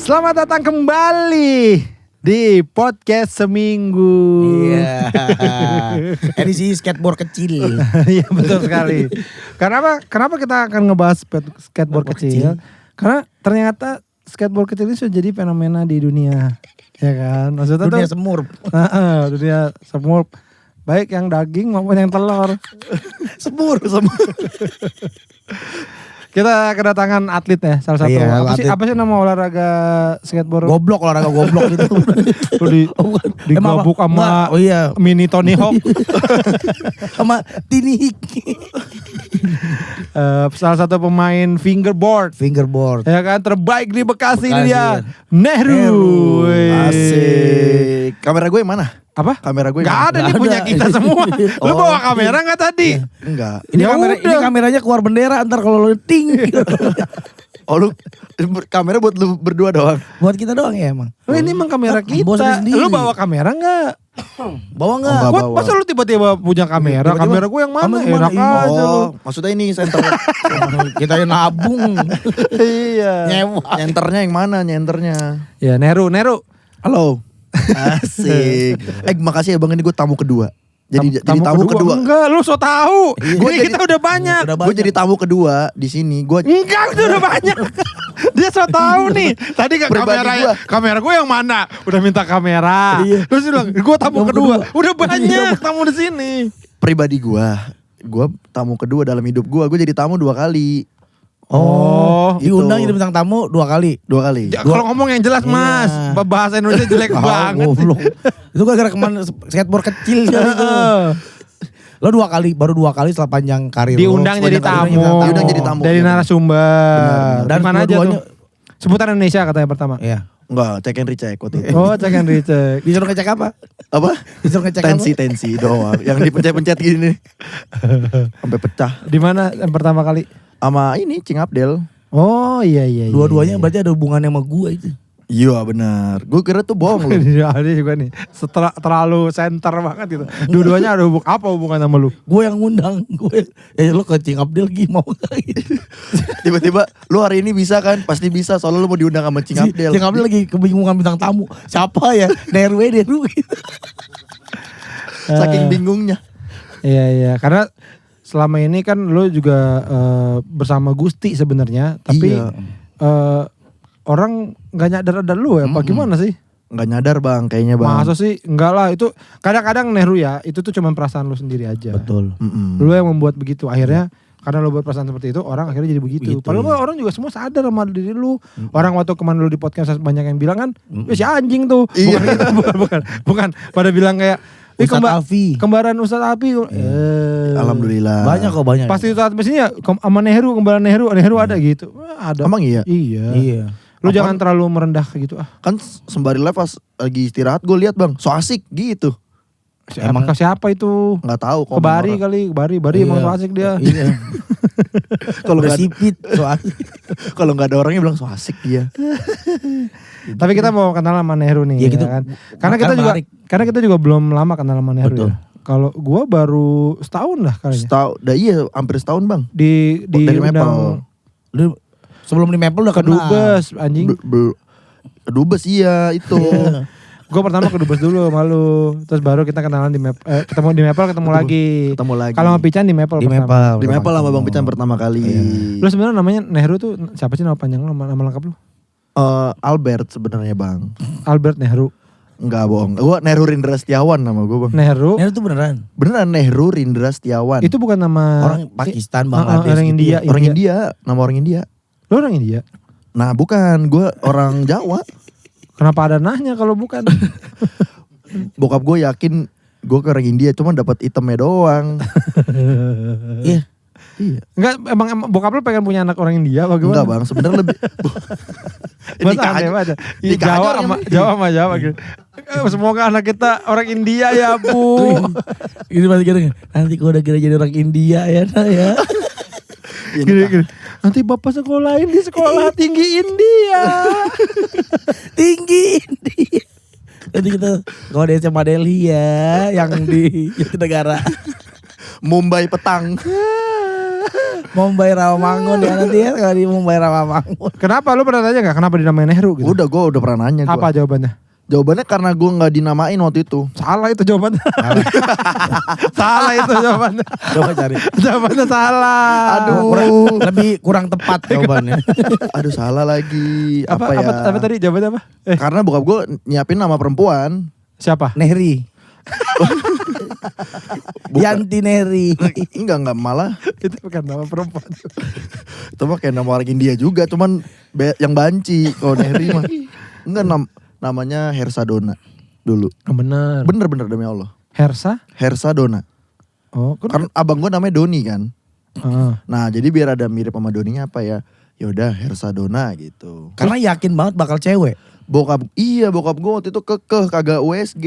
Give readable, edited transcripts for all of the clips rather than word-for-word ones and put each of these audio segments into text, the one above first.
Selamat datang kembali di podcast seminggu. Iya. Edisi skateboard kecil. Iya betul sekali. Kenapa kita akan ngebahas skateboard kecil? Karena ternyata skateboard kecil ini sudah jadi fenomena di dunia, ya kan? Maksudnya Dunia tuh, semur. dunia semur, baik yang daging maupun yang telur. Semur. Kita kedatangan atlet ya, salah satu. Iya, apa sih nama olahraga skateboard? Goblok, olahraga goblok gitu. Digabuk sama iya. mini Tony Hawk. Sama Tini Hik. Salah satu pemain fingerboard. Ya kan, terbaik di Bekasi ini dia, Nehru. Asik. Kamera gue yang mana? Apa? Kamera gue Gak ada nih, punya kita semua. Lu bawa kamera gak tadi? Enggak. Ini kameranya keluar bendera, ntar kalau lu ting. Oh lu kamera buat lu berdua doang? Buat kita doang ya emang. Ini emang kamera kita. Lu bawa kamera gak? Bawa gak? Masa lu tiba-tiba punya kamera? Kamera gue yang mana? Enak aja lu. Maksudnya ini center. Kita yang nabung. Iya. Nyewa. Nyenternya yang mana nyenternya? Ya Nehru. Halo. Asik. Makasih ya Bang, ini gue tamu kedua. Jadi tamu kedua. Enggak, lu so tahu. Ini kita udah banyak. Gue jadi tamu kedua di sini. Enggak, udah banyak. Dia so tahu nih. Tadi kan kamera gue yang mana? Udah minta kamera. Iya. Terus dia bilang, gue tamu kedua. Udah banyak tamu di sini. Pribadi gue tamu kedua dalam hidup gue. Gue jadi tamu 2 kali. Oh, diundang jadi bintang tamu 2 kali. Kalau ngomong yang jelas Mas, bahasa Indonesia jelek banget. Itu gara-gara kemarin skateboard kecil kali itu. Lo 2 kali, baru 2 kali setelah panjang karir diundang jadi tamu. Diundang jadi tamu. Dari narasumber. Dan mana aja tuh? Sebutan Indonesia katanya pertama. Iya. Enggak, check and recheck waktu itu. Oh, check and recheck. Disuruh ngecek apa? Disuruh ngecek tensi doang. Yang dipencet-pencet gini. Sampai pecah. Di mana yang pertama kali? Sama ini Cing Abdel. Oh iya. Dua-duanya berarti ada hubungannya sama gue itu. Iya benar. Gue kira tuh bohong lu. Dia juga nih terlalu center banget gitu. Dua-duanya ada hubungan sama lu? Gue yang ngundang. Lu ke Cing Abdel mau gak gitu. Tiba-tiba lu hari ini bisa kan? Pasti bisa, soalnya lu mau diundang sama Cing Abdel. Cing Abdel lagi kebingungan bintang tamu. Siapa ya? Nehru gitu. Saking bingungnya. Iya, karena selama ini kan lu juga bersama Gusti sebenarnya, tapi orang nggak nyadar ada lu ya, apa gimana sih? Nggak nyadar Bang, kayaknya Bang. Masa sih? Enggak lah, itu kadang-kadang Nehru ya, itu tuh cuma perasaan lu sendiri aja. Betul. Lu yang membuat begitu, akhirnya karena lu buat perasaan seperti itu, orang akhirnya jadi begitu. Padahal orang juga semua sadar sama diri lu. Orang waktu kemarin lu di podcast banyak yang bilang kan, si anjing tuh. Bukan. Pada bilang kayak, kembaran Ustadz Afi. Alhamdulillah. Banyak kok, banyak. Pasti Ustadz Afi ini ya sama Nehru, kembaran Nehru ada gitu. Ada. Emang iya? Iya. Lu jangan terlalu merendah kayak gitu ah. Kan sembari live pas lagi istirahat gue lihat Bang, so asik gitu. Emang siapa itu? Nggak tahu. Bari emang so asik dia. Iya. Kalau nggak sipit, so asik. Kalau nggak ada orangnya bilang so asik dia. Tapi kita mau kenal sama Nehru nih, ya, gitu. Kan? Karena kita juga belum lama kenal sama Nehru. Betul. Ya. Kalau gua baru setahun lah kayaknya. Iya, hampir setahun Bang. Dari Maple. Sebelum di Maple udah ke Dubes anjing. Dubes iya itu. Gue pertama ke Dubes dulu malu, terus baru kita kenalan di ketemu di Maple lagi. Kalau sama Pican di Maple. Di Maple sama Bang Pican pertama kali. Lu sebenarnya namanya Nehru tuh siapa sih, nama panjang lu, nama lengkap lu? Albert sebenarnya Bang. Albert Nehru. Enggak bohong. Gua Nehru Rindra Setiawan nama gue Bang. Nehru tuh beneran. Beneran Nehru Rindra Setiawan. Itu bukan nama orang Pakistan, Bangladesh. Orang India. Orang India. Nama orang India. Lu orang India? Nah bukan, gue orang Jawa. Kenapa ada nahnya kalau bukan? Bokap gue yakin gue ke orang India, cuma dapat itemnya doang. Iya. Enggak, emang bokap lu pengen punya anak orang India apa gimana? Enggak Bang, sebenarnya lebih. Jawa sama Jawa gitu. Semoga anak kita orang India ya Bu. Ini masih gini, nanti kalau udah kira jadi orang India ya nah ya. Gini. Nanti bapak sekolahin di sekolah tinggi India. Tinggi India. Nanti kita kalau di SMA Delhi ya, yang di negara. Mumbai petang. Mumbai Rawamangun ya nanti ya kalau di Mumbai Rawamangun. Kenapa lu pernah tanya gak kenapa dinamain Nehru gitu? Gue udah pernah nanya. Apa jawabannya? Jawabannya karena gue nggak dinamain waktu itu. Salah itu jawabannya. Salah itu jawabannya. Coba cari. Jawabannya salah. Aduh. Lebih kurang tepat jawabannya. Aduh salah lagi. Apa ya? Apa tadi jawabannya apa? Karena bokap gue nyiapin nama perempuan. Siapa? Nehri. Yanti Nehri. Enggak malah. Itu bukan nama perempuan. Itu mah kayak nama orang India juga, cuman yang banci. Kalau Nehri mah enggak namanya Hersadona dulu. Bener. Bener demi Allah. Hersadona. Oh, karena abang gue namanya Doni kan. Ah. Nah, jadi biar ada mirip sama Doninya apa ya? Yaudah Hersadona gitu. Karena yakin banget bakal cewek. Bokap gue waktu itu kekeh kagak USG.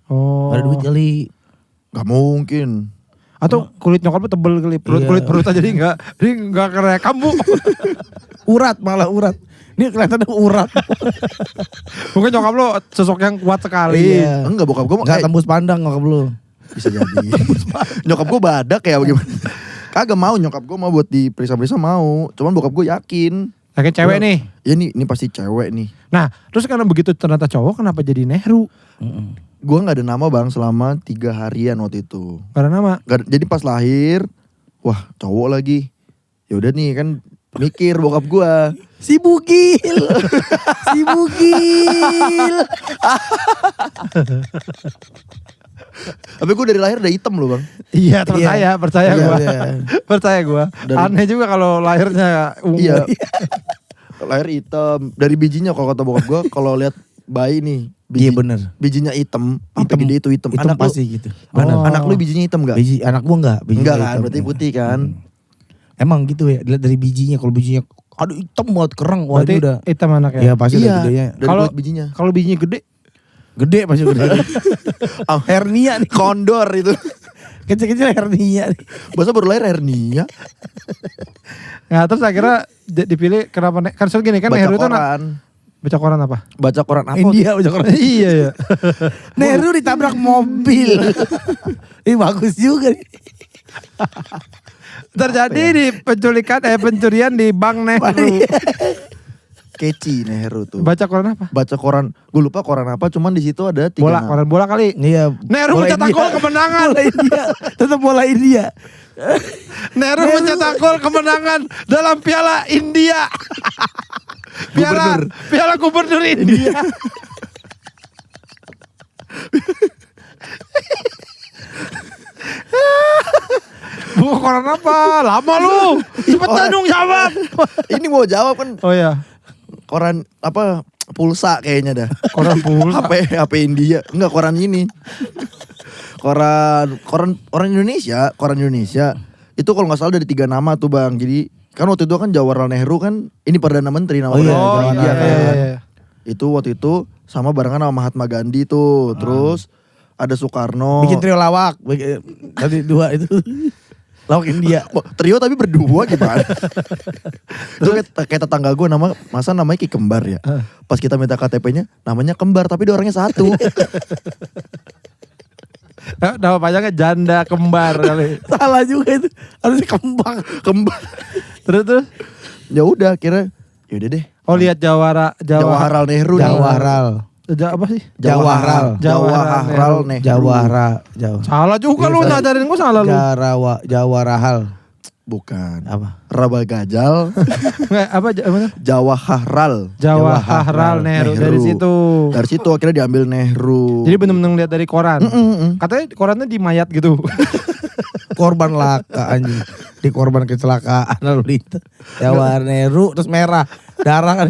Oh. Ada duit kali. Gak mungkin. Atau kulit nyokap lu tebel kali, kulit perut aja jadi enggak kerekam Bu. Urat malah urat. Ini kelihatannya urat. Mungkin nyokap lu sosok yang kuat sekali. Iya. Enggak, bokap gue Enggak tembus pandang nyokap lu. bisa jadi. Nyokap gue badak ya bagaimana? Kagak mau, nyokap gue mau buat diperiksa-periksa mau. Cuman bokap gue yakin. Yakin cewek nih. Ya ini pasti cewek nih. Nah, terus karena begitu ternyata cowok, kenapa jadi Nehru? Gue nggak ada nama bang selama 3 harian waktu itu. Karena nama. Jadi pas lahir, wah cowok lagi. Ya udah nih kan mikir bokap gue. Si Bugil. Si Bugil. Tapi gue dari lahir udah hitam loh bang. Iya, percaya Iya, gue. iya. Percaya gue. Aneh juga kalau lahirnya ungu. Iya. Lahir hitam. Dari bijinya kalau kata bokap gue, kalau lihat bayi nih. Iya bener. Bijinya hitam. Sampai gede itu hitam. Hitam Anak pasti lu, gitu. Oh. anak lu bijinya hitam gak? Biji anak gua enggak. Enggak kan, berarti putih kan. Emang gitu ya, dilihat dari bijinya. Kalau bijinya aduh hitam banget kerang. Wah Berarti ini udah. hitam anaknya. Iya pasti udah gedenya. Dari Kalau- kulit bijinya. Kalau bijinya gede, Gede pasti gede. Hernia nih. Kondor itu. Kecil-kecil hernia nih. Masa baru lahir hernia? nah terus akhirnya dipilih kenapa? Kan soal gini kan Baca Nehru itu koran. baca koran apa? Baca koran apa? India baca koran. Iya ya. Nehru ditabrak mobil. Ini bagus juga nih. Terjadi di pencurian di Bank Nehru. Keci Nehru tuh. Baca koran apa? Baca koran. Gue lupa koran apa. Cuman di situ ada 3 Bola, nama. koran bola kali. Iya. Nehru bola mencetak India. gol kemenangan. Bola India. Tetap bola India. Nehru mencetak gol kemenangan dalam Piala India. Piala Gubernur India. Buku koran apa? Lama lu. Cepetan dong jawab. Ini mau jawab kan. Oh ya, Koran apa? Pulsa kayaknya dah. koran pulsa. HP India. Enggak, koran ini. Koran Indonesia. Koran Indonesia. Itu kalau gak salah dari 3 nama tuh bang. Jadi kan waktu itu kan Jawaharlal Nehru kan. Ini Perdana Menteri nama Oh iya, Perdana Oh Menteri iya, India iya, kan. iya. Itu waktu itu sama barengan sama Mahatma Gandhi tuh. Terus ada Soekarno. Bikin trio lawak. Tadi 2 itu. Lawak India. Wah, trio tapi berdua gimana? Terus kayak tetangga gue masa namanya Ki Kembar ya. Pas kita minta KTP-nya namanya Kembar tapi dia orangnya satu. Nama panjangnya janda kembar kali. Salah juga itu. Harusnya kembang. Kembar. Terus. Ya udah akhirnya yaudah deh. Oh lihat Jawaharlal Nehru nih. Jawaharlal. Apa sih? Jawaharlal. Jawaharlal Nehru. Jawahara. Salah juga lu ngajarin gue salah lu. Jawarahal. Bukan. Apa? Raba Gajal. Nggak, apa mana? Jawaharlal. Jawaharlal Nehru. Dari situ. Dari situ akhirnya diambil Nehru. Jadi bener-bener lihat dari koran. Katanya korannya di mayat gitu. Korban laka anjing. Di korban kecelakaan lalu lintas. Jawahar Nehru terus merah. Darah kan.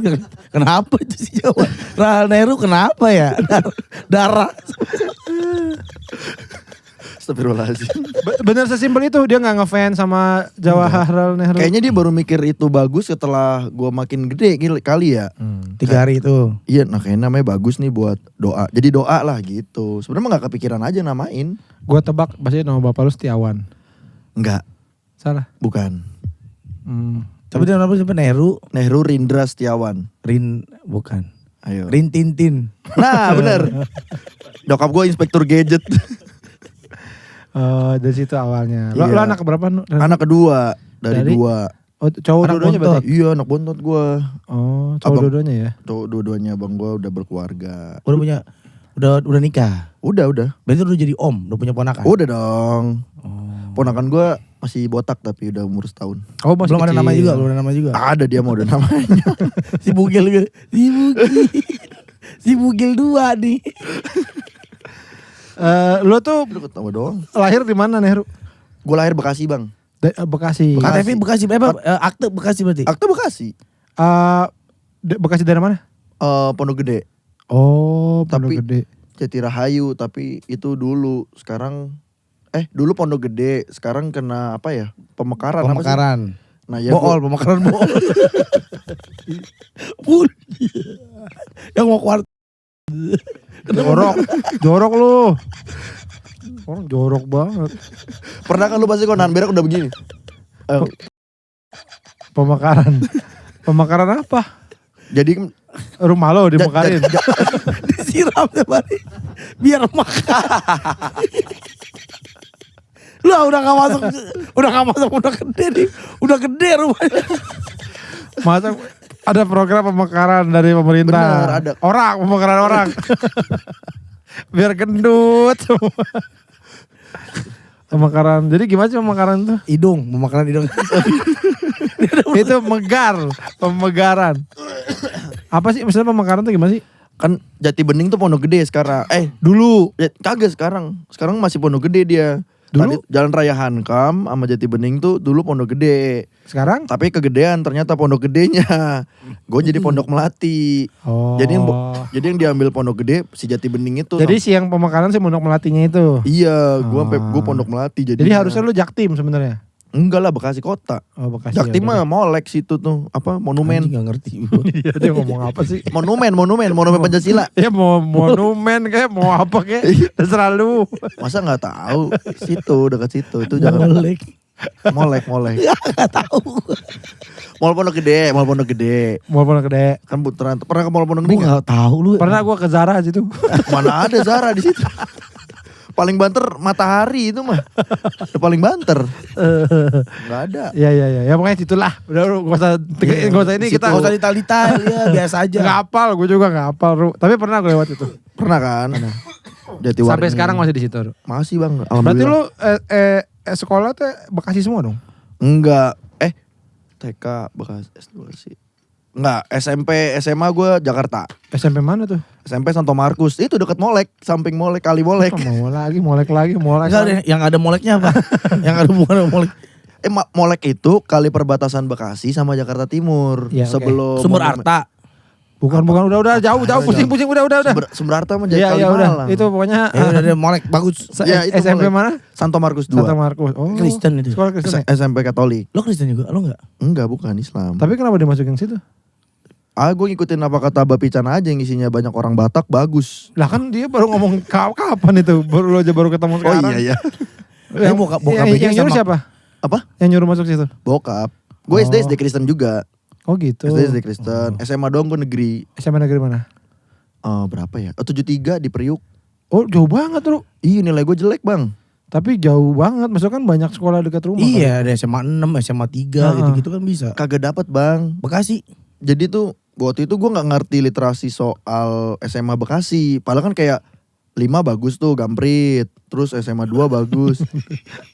Kenapa itu sih Jawahar Nehru kenapa ya? Darah. Astagfirullahaladzim. Bener sesimpel itu, dia gak ngefans sama Jawaharlal Nehru. Kayaknya dia baru mikir itu bagus setelah gua makin gede kali ya. 3 hari itu. Iya, nah kayaknya namanya bagus nih buat doa. Jadi doa lah gitu. Sebenarnya mah gak kepikiran aja namain. Gue tebak pasti nama bapak lu Setiawan. Enggak, Salah. bukan. Tapi dia nama siapa? Nehru. Nehru Rindra Setiawan. Bukan. Ayo. Rin Tintin. Nah, bener. Nyokap gue inspektur gadget. Dari situ awalnya. Lo Iya. anak berapa? Nu? Anak kedua Dari 2. Oh, cowok Anak dua-duanya bontot. berarti? Iya anak bontot gue. Oh, cowok Abang. dua-duanya ya? Cowok dua-duanya abang gue udah berkeluarga. Udah punya, udah nikah. Udah. Berarti udah jadi om, udah punya ponakan. Udah dong. Oh. Ponakan gue masih botak tapi udah umur setahun. Oh, masih Belum ada kecil. nama juga, belum ada nama juga. Ada dia mau udah namanya. Si Bugil gitu. Si Bugil 2 nih. Lo tuh Lu ketemu doang. lahir di mana, Nehru? Gue lahir Bekasi bang. Bekasi. KTP Bekasi, akte Bekasi berarti. Akte Bekasi. Bekasi dari mana? Pondok Gede. Oh, Pondok Tapi- Gede. Jatirahayu tapi itu dulu. Sekarang dulu Pondok Gede. Sekarang kena apa ya? Pemekaran. Apa sih? Pemekaran. Nah ya Bool, pemekaran bool. Bul. Yang mau keluar. Jorok lu. Orang jorok banget. Pernah kan lu pasti konan berak udah begini. Pemekaran. Pemekaran apa? Jadi Rumah lo dimekarin. Disiram tiap hari. Biar makan. Lah udah gak masuk, udah gede nih. Udah gede rumahnya. Masa ada program pemekaran dari pemerintah. Bener, ada. Pemekaran orang. Biar gendut semua. Pemekaran. Jadi gimana sih pemekaran tuh? Hidung, pemekaran hidung. Itu pemegaran. Apa sih maksudnya pemekaran tuh gimana sih? kan Jati Bening tuh Pondok Gede sekarang. Dulu. Kagak sekarang. Sekarang masih Pondok Gede dia. Dulu? Tadi Jalan Raya Hankam sama Jati Bening tuh dulu Pondok Gede. Sekarang? Tapi kegedean ternyata Pondok Gedenya. Gue jadi Pondok Melati. Oh. Jadi yang diambil Pondok Gede si Jati Bening itu. Jadi si yang pemekaran si Pondok Melatinya itu. Iya, Oh. gue Pondok Melati Jadi jadinya. harusnya lu Jaktim sebenarnya. Enggak lah Bekasi kota. Oh, Bekasi. Jaktim ya udah. mah molek situ tuh apa monumen. Anjing gak ngerti. Iya, dia ngomong apa sih? monumen Pancasila. Ya mau monumen kayak mau apa kayak terserah lu. Masa nggak tahu situ dekat situ itu jangan Molek. molek. Gak tahu. Mall Pondok Gede. Mau Pondok Gede. Kan putaran. Pernah ke Mall Pondok Gue Gede? gak tahu lu. Pernah gua ke Zara situ. Mana ada Zara di situ. Paling banter Matahari itu mah. Udah paling banter. Nggak ada. Iya. Ya pokoknya situlah. Udah lu gak usah ini Situ. kita Gak usah detail-detail ya, biasa aja. nggak hafal, gue juga nggak hafal, Ru. Tapi pernah gue lewat itu. Pernah kan? Jatiwarni. Sampai sekarang masih di situ, Ru. Masih bang. Berarti Alhamdulillah. lu sekolah tuh Bekasi semua dong? Enggak. TK Bekasi. Enggak. SMP SMA gue Jakarta. SMP mana tuh? SMP Santo Markus. Itu deket Molek. Samping Molek. Kali Molek. Molek lagi. Enggak deh, yang ada moleknya apa? Yang ada hubungan sama molek. Molek itu kali perbatasan Bekasi sama Jakarta Timur. Iya, oke. Sebelum Sumber Arta. Bukan, udah jauh, pusing, udah. Sumber Arta menjadi Iya, udah. Kalimalang. Itu pokoknya Ya udah molek bagus. Ya, itu SMP Molek. mana? Santo Markus 2. Santa Markus. Oh. Kristen itu. Sekolah Kristen. Ya? SMP Katolik. Lo Kristen juga? Lo enggak? Enggak, bukan Islam. Tapi kenapa dimasukin situ? Gue ngikutin apa kata Bapican aja yang isinya banyak orang Batak bagus. Lah kan dia baru ngomong kapan itu? Baru ketemu sekarang. Oh iya. Yang bokap yang nyuruh siapa? Apa? Yang nyuruh masuk situ? Bokap. Gue Oh. SD Kristen juga. Oh gitu. SD Kristen. SMA doang gue negeri. SMA negeri mana? Berapa ya? 73 di Priuk. Oh jauh banget, Ru. Iya nilai gue jelek bang. Tapi jauh banget, maksudnya kan banyak sekolah dekat rumah. Iya, ada SMA 6, SMA 3 gitu-gitu kan bisa. Kagak dapat bang. Bekasi. Jadi tuh waktu itu gue nggak ngerti literasi soal SMA Bekasi. Padahal kan kayak 5 bagus tuh Gamprit. Terus SMA 2 bagus.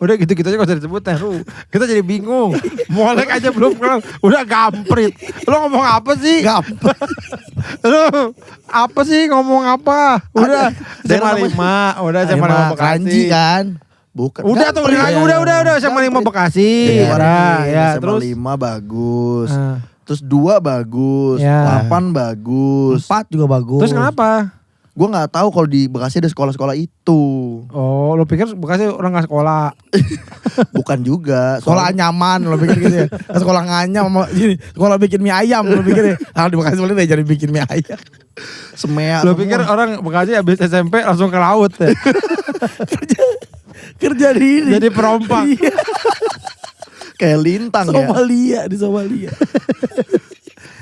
Udah gitu-gitu aja gak usah disebut Ru. Kita jadi bingung. Molek aja belum kenal. Udah Gamprit. Lo ngomong apa sih? Gampang. Lo apa sih ngomong apa? Udah Daerah SMA 5. Udah SMA 5 Bekasi. Keranji kan. Bukan. Udah tuh udah SMA 5 Bekasi. Nah, ya SMA terus 5 bagus. Ah. Terus 2 bagus. Ya. 8 bagus. 4 juga bagus. Terus kenapa? Gue nggak tahu kalau di Bekasi ada sekolah-sekolah itu. Oh, lo pikir Bekasi orang gak sekolah? Bukan juga. Sekolah nyaman lo pikir gitu ya. Sekolah nganyam sama gini, sekolah bikin mie ayam lo pikir ya. Kalau di Bekasi boleh jadi bikin mie ayam. Semea. Lo pikir orang Bekasi habis SMP langsung ke laut ya? Kerja di ini. Jadi perompak. Iya. kayak lintang ya. Somalia, di Somalia.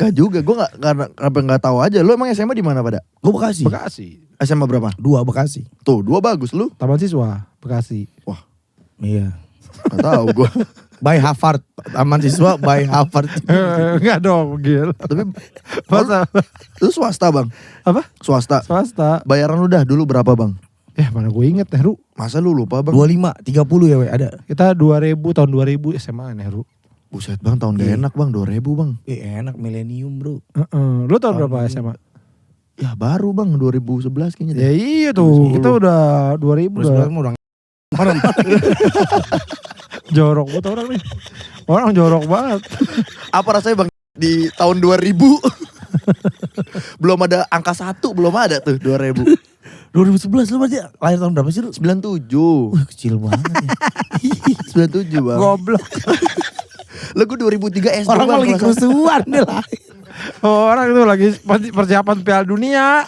Gak juga, gue nggak tahu aja. Lu emang SMA di mana pada? Gue Bekasi. Bekasi. SMA berapa? 2 Bekasi. Tuh 2 bagus lu. Taman Siswa Bekasi. Wah, Iya. nggak tahu gue. by Harvard. Taman siswa by Harvard. Enggak dong, gila. Tapi Masa? lu swasta bang? Apa? Swasta. Swasta. Bayaran lu dah dulu berapa bang? Ya mana gue inget Heru. Masa lu lupa bang? 25, 30 ya ada. Kita 2000 tahun 2000 SMA Heru. Buset bang, tahun gak enak bang, 2000 bang. Enak milenium bro. Lu tahun berapa SMA? Ya baru bang, 2011 kayaknya deh. Ya iya tuh, kita udah 2000 udah. Udah Jorok banget orang nih. Orang jorok banget. Apa rasanya bang di tahun 2000? Belum ada angka 1, belum ada tuh 2000. 2011 lu berarti lahir tahun berapa sih lu? 97. Kecil banget ya. 97 bang. Goblok. Lah gue 2003 SD Orang bang. lagi kerusuhan nih lah. Orang itu lagi persiapan Piala Dunia.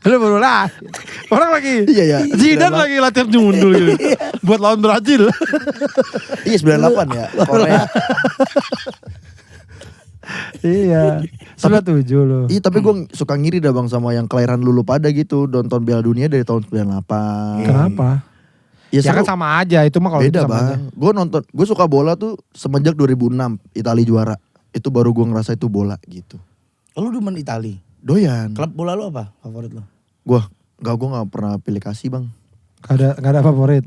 Lu baru lah. Orang lagi. Iya ya. Zidane lagi latihan nyundul gitu. Buat lawan Brazil. Iya 98 ya. Korea. Iya. 97 loh. Iya tapi gue suka ngiri dah bang sama yang kelahiran lulu pada gitu. Nonton Piala Dunia dari tahun 98. Kenapa? Ya, Ya kan seru. sama aja itu mah kalau Beda itu sama aja. bang. Gue suka bola tuh semenjak 2006 Italia juara. Itu baru gue ngerasa itu bola gitu. Lu demen Itali. Doyan. Klub bola lu apa favorit lu? Gue gak pernah pilih kasih bang. Gak ada favorit.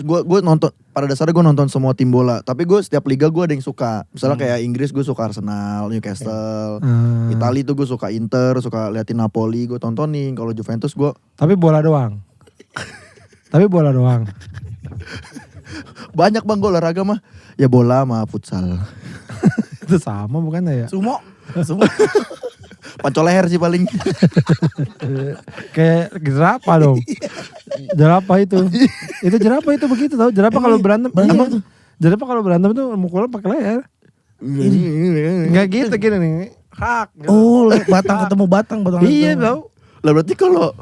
Gue nonton, pada dasarnya gue nonton semua tim bola. Tapi gue setiap liga gue ada yang suka. Misalnya kayak Inggris gue suka Arsenal, Newcastle. Itali tuh gue suka Inter, suka liatin Napoli. Gue tontonin. Kalau Juventus gue Tapi bola doang. Tapi bola doang. banyak bang gue olahraga mah. Ya bola sama futsal. Itu sama bukan ya? Sumo. Pancol leher sih paling. Kayak jerapah dong. Jerapah itu. Itu jerapah itu begitu tau. Jerapah kalau berantem. Emang tuh. Jerapah kalau berantem tuh mukulnya pakai leher. Enggak gitu gini nih. Hak. Gitu. Oh, batang ketemu batang. Iya tau. Lah berarti kalau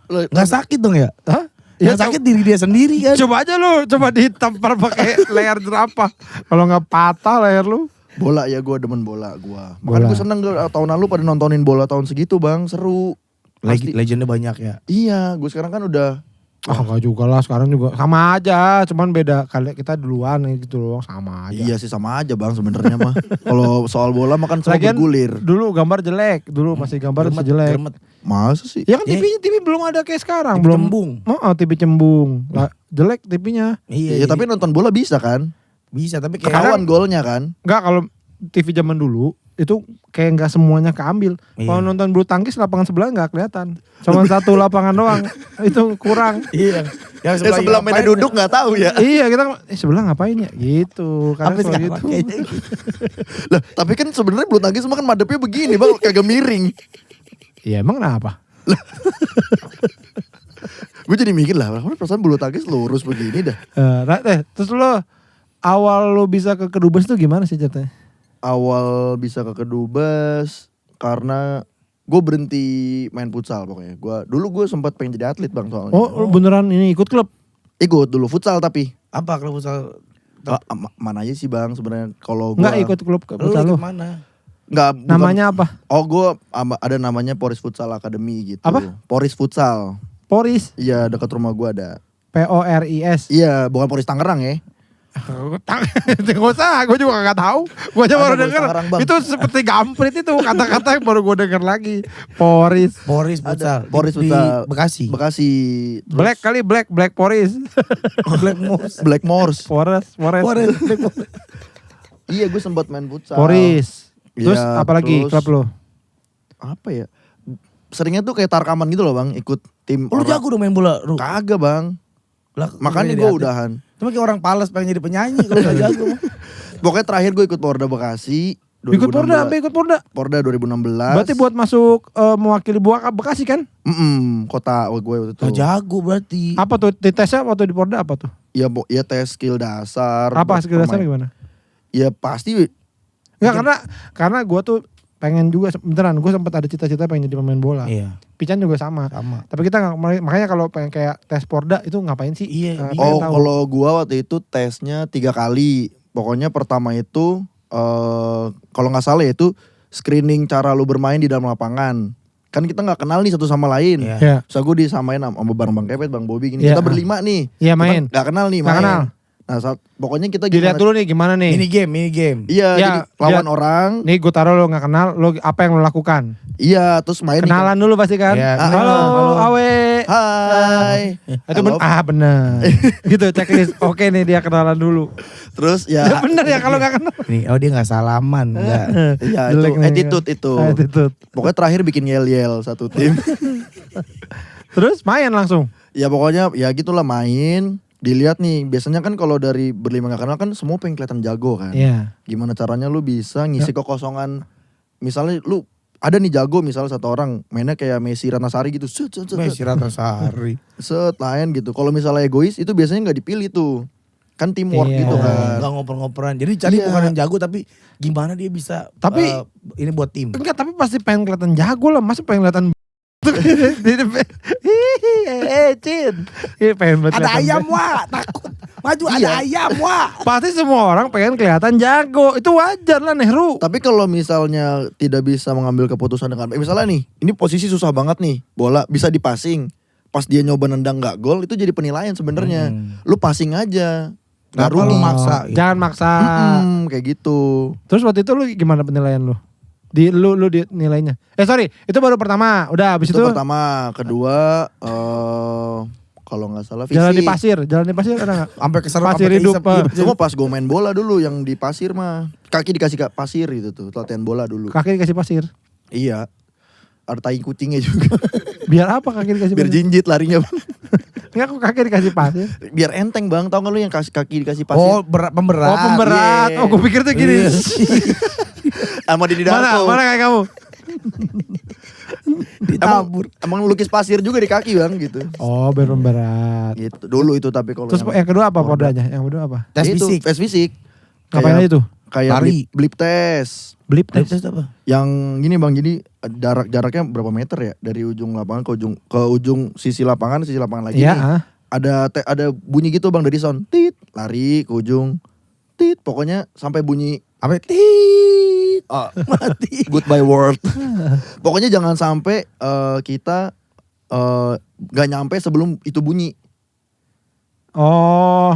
Gak sakit dong ya? Hah? Yang sakit diri dia sendiri kan. Coba aja lu, coba ditampar pakai leher jerapah. Kalau nggak patah leher lu. bola ya gue demen bola gue. Bola. Makanya gue seneng tahun lalu pada nontonin bola tahun segitu bang, seru. Legendnya banyak ya. Iya, gue sekarang kan udah Enggak juga lah, sekarang juga sama aja, cuman beda kali kita duluan gitu loh, sama aja. Iya sih sama aja bang sebenarnya mah. Kalau soal bola mah kan semua Lagian bergulir. dulu gambar jelek, dulu masih gambar masih jelek. Masa sih? Ya kan TV belum ada kayak sekarang, belum. Cembung. Oh, TV cembung. Lah, jelek TV-nya. Iya, tapi nonton bola bisa kan? bisa tapi kayak Ketahuan golnya kan? Enggak, kalau TV zaman dulu itu kayak nggak semuanya keambil. Kalau nonton bulu tangkis lapangan sebelah nggak kelihatan, cuma satu lapangan doang. Itu kurang. iya. Yang Sebelah mainnya duduk nggak tahu ya. Iya kita sebelah ngapain ya gitu. Karena soal gitu. Lah, tapi kan sebenarnya bulu tangkis semua kan madepnya begini bang, kagak miring. Iya emang kenapa? Gue jadi mikir lah, perasaan bulu tangkis lurus begini dah. Terus lo awal lo bisa ke Kedubes tuh gimana sih ceritanya? Awal bisa ke Kedubes karena gue berhenti main futsal pokoknya. Dulu gue sempat pengen jadi atlet bang soalnya. Oh, beneran ini ikut klub? Ikut dulu futsal tapi apa klub futsal? mana aja sih bang sebenarnya kalau gue Enggak ikut klub futsal lo? Mana? Nggak, Namanya apa? Oh gue ada namanya Poris Futsal Academy gitu. Apa? Poris Futsal. Poris. Iya dekat rumah gue ada. PORIS. Iya bukan Poris Tangerang ya. Gak usah, gue juga gak tahu. Gue aja Ada baru Poris denger. Tangerang, Bang. Itu seperti gamprit itu kata-kata yang baru gue denger lagi. Poris. Poris futsal. Ada Poris Di Futsal. Bekasi. Bekasi. Terus Black kali Black Poris. Black Moose. Black Morse. Forest. Iya gue sempat main futsal. Poris. Terus Iya, apalagi terus klub lo? apa ya? Seringnya tuh kayak tarkaman gitu loh bang, ikut tim. Lu jago dong main bola, Ru. Kagak bang. Lah, Makanya jadi gue atlet. udahan. Cuma kayak orang Pales pengen jadi penyanyi kalau gak jago mah. Pokoknya terakhir gue ikut Porda Bekasi. Ikut Porda, sampai ikut Porda. Porda 2016. Berarti buat masuk mewakili Bekasi kan? Kota gue waktu itu. Gak jago berarti. Apa tuh tesnya waktu di Porda apa tuh? Ya tes skill dasar. Apa skill dasar pemain. gimana? Ya pasti. Enggak karena gue tuh pengen juga beneran gue sempat ada cita-cita pengen jadi pemain bola. Iya. Pican juga sama. Tapi kita nggak, makanya kalau pengen kayak tes Porda itu ngapain sih? Iya. Oh kalau gue waktu itu tesnya 3 kali. Pokoknya pertama itu kalau nggak salah ya itu screening cara lu bermain di dalam lapangan. Kan kita nggak kenal nih satu sama lain. Iya. So gue disamain sama Bang Kepet, Bang Bobi gini. Iya. Kita berlima nih. Iya main. Kita nggak kenal nih Nggak main. kenal. Nah pokoknya kita Dilihat dulu nih gimana nih. Mini game. Iya, Ya, jadi lawan orang. Nih gue taruh lo gak kenal, lo apa yang lo lakukan? Iya, terus main. Kenalan dulu pasti kan. Iya, Halo, Awe. Hai. Itu bener. Gitu checklist. Oke nih dia kenalan dulu. Terus Ya ya. bener ya kalau gak kenal. Nih, dia gak salaman. Enggak. Iya, Jelek itu nih. Attitude. Pokoknya terakhir bikin yel-yel satu tim. Terus main langsung. Ya pokoknya ya gitulah main. Dilihat nih, biasanya kan kalau dari berlima gak kenal kan semua pengen kelihatan jago kan. Iya. Gimana caranya lu bisa ngisi kekosongan. Misalnya lu ada nih jago misalnya satu orang mainnya kayak Messi Ratnasari gitu. Messi Ratnasari. Lain gitu. Kalau misalnya egois itu biasanya nggak dipilih tuh. Kan teamwork Iya. gitu kan. Enggak ngoper-ngoperan. Jadi cari Iya. bukan yang jago tapi gimana dia bisa Tapi- ini buat tim. Enggak, tapi pasti pengen kelihatan jago lah. Masa pengen kelihatan Cin. Pengen banget Ada kelihatan ayam wah, takut. Maju ada Iya. ayam wah. Pasti semua orang pengen kelihatan jago. Itu wajar lah Nehru. Tapi kalau misalnya tidak bisa mengambil keputusan dengan misalnya nih, ini posisi susah banget nih, bola bisa dipassing. Pas dia nyoba nendang nggak gol, itu jadi penilaian sebenarnya. Lu passing aja. Nggak Kenapa lu rugi. maksa? Jangan maksa. Kayak gitu. Terus waktu itu lu gimana penilaian lu? Lu di nilainya. Sorry, itu baru pertama. Udah habis Itu itu pertama, kedua kalau nggak salah fisik. jalan di pasir ada enggak? Sampai keserap Pasir sampai hidup, keisep. Pak. Itu mah pas gue main bola dulu yang di pasir mah. Kaki dikasih pasir gitu tuh, latihan bola dulu. Kaki dikasih pasir. Iya. Ada tai kucingnya juga. Biar apa kaki dikasih Biar pasir? jinjit larinya. Enggak, kok kaki dikasih pasir. Biar enteng bang, tau gak lu yang kaki dikasih pasir? Oh, pemberat. Oh, pemberat. iya. Oh, gue pikir tuh gini. Iya. Sama Didi Mana Darko. kayak kamu? Ditabur. Emang lukis pasir juga di kaki bang gitu. Oh, biar pemberat. Gitu. Dulu itu tapi kalau Terus yang kedua apa podanya? Yang kedua apa? Tes itu, fisik. tes fisik. Ngapain aja tuh? Kayak Lari. blip test. Blip Tes tes. apa? Yang gini bang, jadi jaraknya berapa meter ya dari ujung lapangan ke ujung sisi lapangan lagi Iya, nih. Ada bunyi gitu bang dari sound. Tit, lari ke ujung. Tit, pokoknya sampai bunyi Apa? Tit. mati. Goodbye world. Pokoknya jangan sampai kita nggak nyampe sebelum itu bunyi. Oh,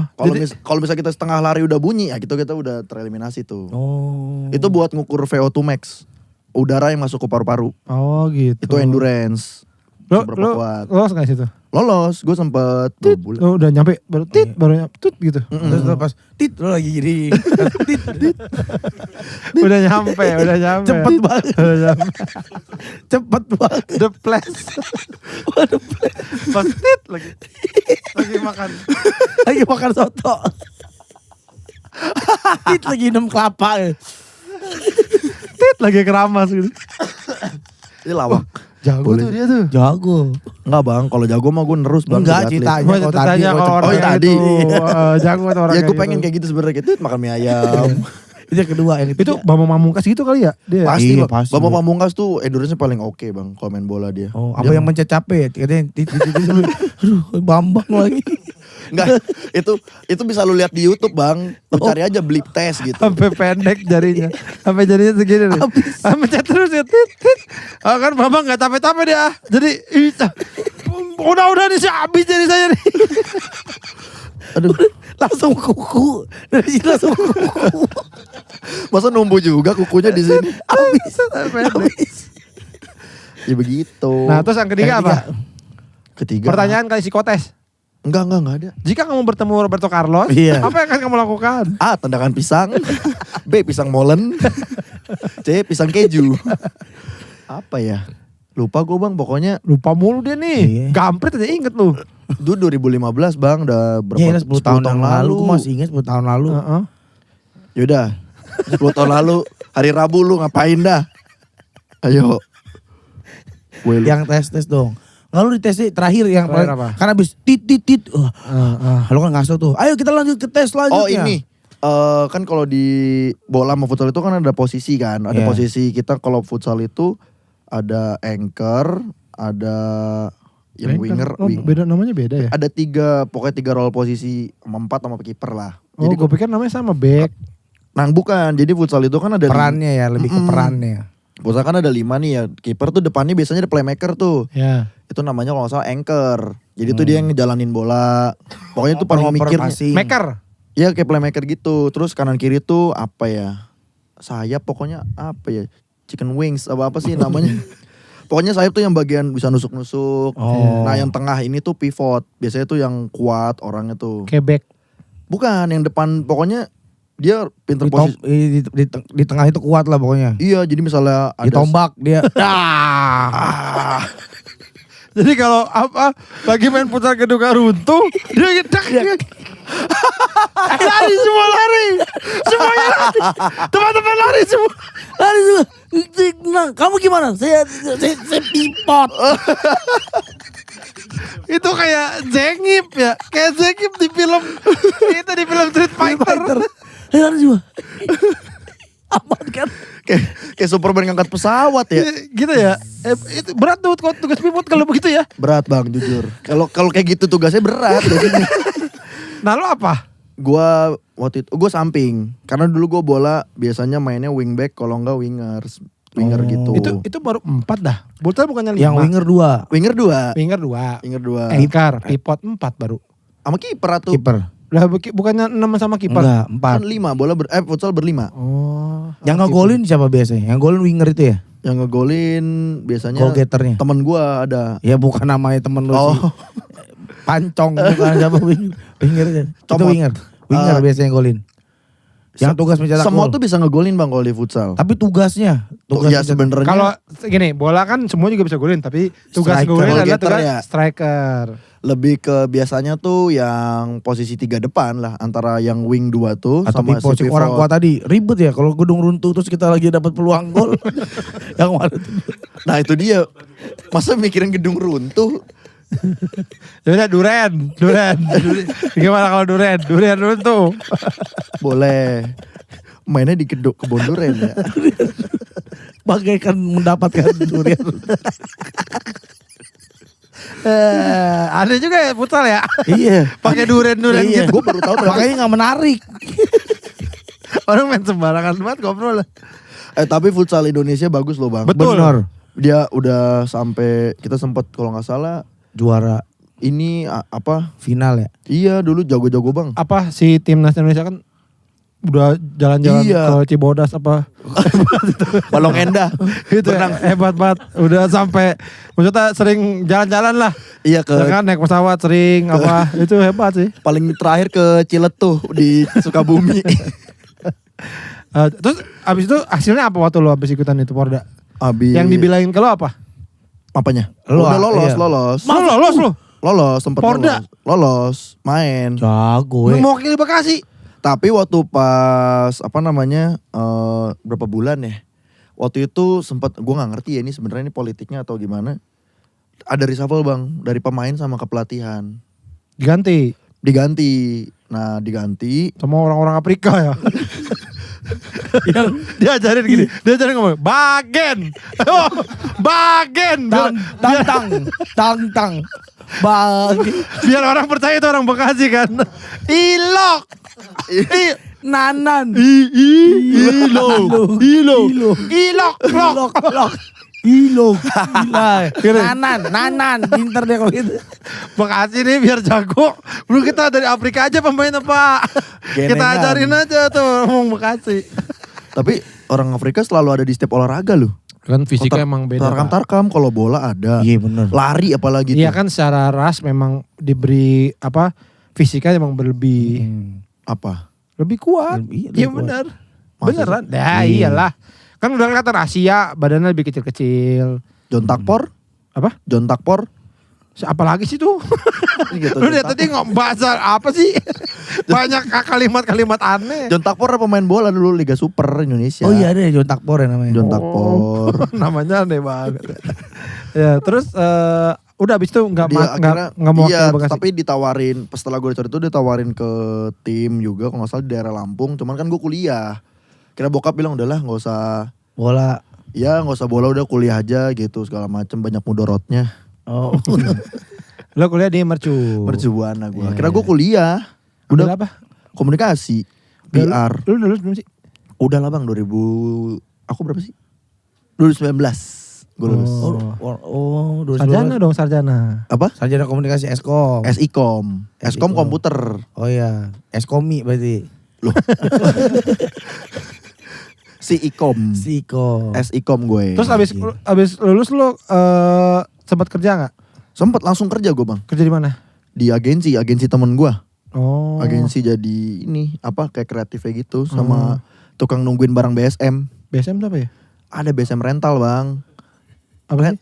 Kalau misalnya kita setengah lari udah bunyi, ya gitu kita udah tereliminasi tuh. Oh. Itu buat ngukur VO2 max, udara yang masuk ke paru-paru. oh gitu. Itu endurance. Seberapa kuat. Lolos gak situ? Lolos, gue sempet 2 bulan. Lo udah nyampe baru tit, baru tut gitu. Terus pas tit lo lagi jadi tit. Udah nyampe. Cepet banget. Udah nyampe. Cepet banget. The place. Pas tit lagi. Lagi makan. Lagi makan soto. Tit lagi minum kelapa. Tit lagi keramas gitu. Ini lawak. Jago Boleh. tuh dia tuh. Jago. Enggak bang, kalau jago mah gue nerus bang. Enggak, jadi atlet. ceritanya. Gua kalau tanya tadi, kalau oh, orang oh, tadi. jago tuh orang Ya gue kayak pengen gitu. kayak gitu sebenarnya gitu, makan mie ayam. Itu yang kedua, yang ketiga. Itu Bambang Pamungkas gitu kali ya dia. Pasti Iya, bang. pasti. Bapak Pamungkas tuh endurance paling oke bang kalau main bola dia. Oh, apa yang mencet capek? Katanya tit. Aduh, Bambang lagi. Enggak, itu bisa lu lihat di YouTube bang. Lu cari aja blip test gitu. Sampai pendek jarinya. Sampai jarinya segini nih. Sampai cat terus ya tit. Kan Bambang gak capek-capek dia. Jadi udah nih sih habis jadi saya nih. Aduh, Langsung kuku. Dari situ langsung kuku. masa numbu juga kukunya di sini. Habis. Pendek. Ya begitu. Nah terus yang ketiga apa? Ketiga. Pertanyaan kali psikotes. Enggak ada. Jika kamu bertemu Roberto Carlos, Iya. apa yang akan kamu lakukan? A, tendangan pisang. B, pisang molen. C, pisang keju. Apa ya? Lupa gue bang, pokoknya Lupa mulu dia nih. Iya. Gampret aja inget lu. itu 2015 bang, udah berapa? Iya, 10 tahun yang lalu. Gue masih ingat 10 tahun lalu. Heeh. Yaudah, 10 tahun lalu, hari Rabu lu ngapain dah? Ayo. Gue Yang tes dong. Nggak lu di tes terakhir yang Terakhir paling, apa? kan abis tit. Lu kan ngasih tuh. Ayo kita lanjut ke tes selanjutnya. Oh ini, kan kalau di bola sama futsal itu kan ada posisi kan. Ada Iya. posisi kita kalau futsal itu ada anchor, ada yang winger. Oh, beda namanya beda ya? Ada pokoknya 3 role posisi, 4 sama kiper lah. Oh, Jadi gue pikir namanya sama back. Nah bukan, jadi futsal itu kan ada Perannya ya, lebih ke perannya. Futsal kan ada 5 nih ya. Kiper tuh depannya biasanya ada playmaker tuh. Ya. Itu namanya kalau nggak salah anchor. Jadi tuh dia yang ngejalanin bola. Pokoknya itu paling Ngoper mikir. passing. Maker. Iya kayak playmaker gitu. Terus kanan kiri tuh apa ya? Sayap pokoknya apa ya? Chicken wings apa sih namanya? Pokoknya sayap tuh yang bagian bisa nusuk-nusuk. Nah yang tengah ini tuh pivot. Biasanya tuh yang kuat orangnya tuh. Quebec. Bukan yang depan pokoknya dia pinter posisi. Di tengah itu kuat lah pokoknya. Iya jadi misalnya ada Ditombak dia. Jadi kalau lagi main futsal gedung runtuh, dia gedak. Lari semua lari. Semuanya lari. Teman-teman lari semua. Lari semua. Nah, kamu gimana? Saya pivot. Itu kayak Zengip ya. Kayak Zengip di film Street Fighter. Lari semua. Aman kan? kayak Superman ngangkat pesawat ya. Gitu ya. Itu berat tuh tugas pivot kalau begitu ya. Berat bang jujur. Kalau kayak gitu tugasnya berat. Nah lo apa? Gua waktu itu gue samping karena dulu gue bola biasanya mainnya wingback kalau enggak winger gitu. Itu baru 4 dah. Futsal bukannya 5. Yang winger 2. Winger 2. Anchor, pivot 4 baru. Sama kiper atau Kiper. Lah bukannya 6 sama kiper. Enggak, 4. kan 5 futsal berlima. Oh. Yang ngegolin siapa biasanya? Yang golin winger itu ya? Yang ngegolin biasanya Goal getternya. temen gue ada. Ya bukan namanya temen lu Oh. sih. Pancong bukan siapa winger. Winger kan? Itu Comot. winger. Winger biasanya golin. Yang tugas mencetak Semua gol. tuh bisa ngegolin bang kalau di futsal. Tapi tugasnya. Ya sebenarnya. Kalau gini, bola kan semua juga bisa golin, tapi tugas Striker. golin adalah Goal getter tugas ya. striker. Lebih ke biasanya tuh yang posisi 3 depan lah antara yang wing 2 tuh atau sama pivot si orang kuat tadi. Ribet ya kalau gedung runtuh terus kita lagi dapat peluang gol. Yang mana tuh? Nah itu dia. Masa mikirin gedung runtuh? Ya udah Duren. Gimana kalau Duren runtuh. Boleh. Mainnya di kebun durian ya. Bagaikan mendapatkan durian. Ada juga ya futsal ya. Iya. Pakai duren Iya. gitu. Gue baru tahu ternyata. Makanya gak menarik. Orang main sembarangan banget ngobrol. Tapi futsal Indonesia bagus loh bang. Betul. Benar. Dia udah sampai kita sempat kalau nggak salah Juara ini apa? final ya. Iya dulu jago-jago bang. Apa si timnas Indonesia kan udah jalan-jalan Iya. ke Cibodas apa. Balong endah. Itu ya, hebat banget. Udah sampai maksudnya sering jalan-jalan lah. Iya ke Kan naik pesawat sering apa. Itu hebat sih. paling terakhir ke Ciletuh di Sukabumi. Terus abis itu hasilnya apa waktu lo abis ikutan itu Porda? Abis Yang dibilangin ke lo apa? apanya? Lu, Udah lolos, iya. lolos. Lo lolos lo. Lolos sempet Porda? lolos main. Jago Lo ya. mewakili Bekasi. Tapi waktu pas apa namanya berapa bulan ya? Waktu itu sempat gue nggak ngerti ya ini sebenarnya ini politiknya atau gimana. Ada reshuffle bang dari pemain sama kepelatihan. Diganti. Nah diganti. Sama orang-orang Afrika ya. Yang diajarin gini. Diajarin ngomong. Bagen. Bagen. Tang. Bagi. Biar orang percaya itu orang Bekasi kan. Ilok. Nanan. Ilok. Lok. Ilo. Gila. Nanan. Pinter deh kalau gitu. Bekasi nih biar jago. Belum kita dari Afrika aja pemainnya Pak. Kita Genengan. ajarin aja tuh ngomong Bekasi. Tapi orang Afrika selalu ada di setiap olahraga loh. Kan fisiknya emang beda. Tarkam kalau bola ada. Iya bener. Lari apalagi Iya tuh. kan secara ras memang diberi apa fisiknya emang berlebih Apa? lebih kuat. Lebih Iya kuat. benar. Masa Beneran. Dah iyalah. Kan udah kelihatan Asia badannya lebih kecil-kecil. John Takpor? Apa? John Takpor? Apa lagi sih tuh? Gitu, Lu John lihat tadi bahasa apa sih? Banyak kalimat-kalimat aneh. John Takpor pemain bola dulu Liga Super Indonesia. Oh iya ada ya John Takpor ya namanya. John Takpor. Namanya aneh banget. Ya, terus udah abis itu nggak Dia akhirnya mau iya, wakil Bekasi. tapi ditawarin setelah gue dicari itu ditawarin ke tim juga kalau nggak salah di daerah Lampung. Cuman kan gue kuliah. Kira bokap bilang udahlah nggak usah. Bola. Ya nggak usah bola udah kuliah aja gitu segala macem banyak mudorotnya. Oh. Lo kuliah di Mercu. Mercubuana gue. Iya, Kira iya. gue kuliah. Udah apa? Komunikasi. PR. Lu lulus belum sih? Udah lah bang 2000. Aku berapa sih? 2019. Gue lulus. Oh, 2012. Sarjana dong, sarjana. Apa? Sarjana komunikasi Eskom. SIKOM. SIKOM komputer. Oh iya, Eskomi berarti. Loh. SIKOM. Siko. SIKOM gue. Terus abis lulus lo sempat kerja nggak? Sempet langsung kerja gue bang. Kerja di mana? Di agensi temen gue. Oh. Agensi jadi ini apa kayak kreatifnya gitu sama tukang nungguin barang BSM. BSM itu apa ya? Ada BSM rental bang. Apa sih?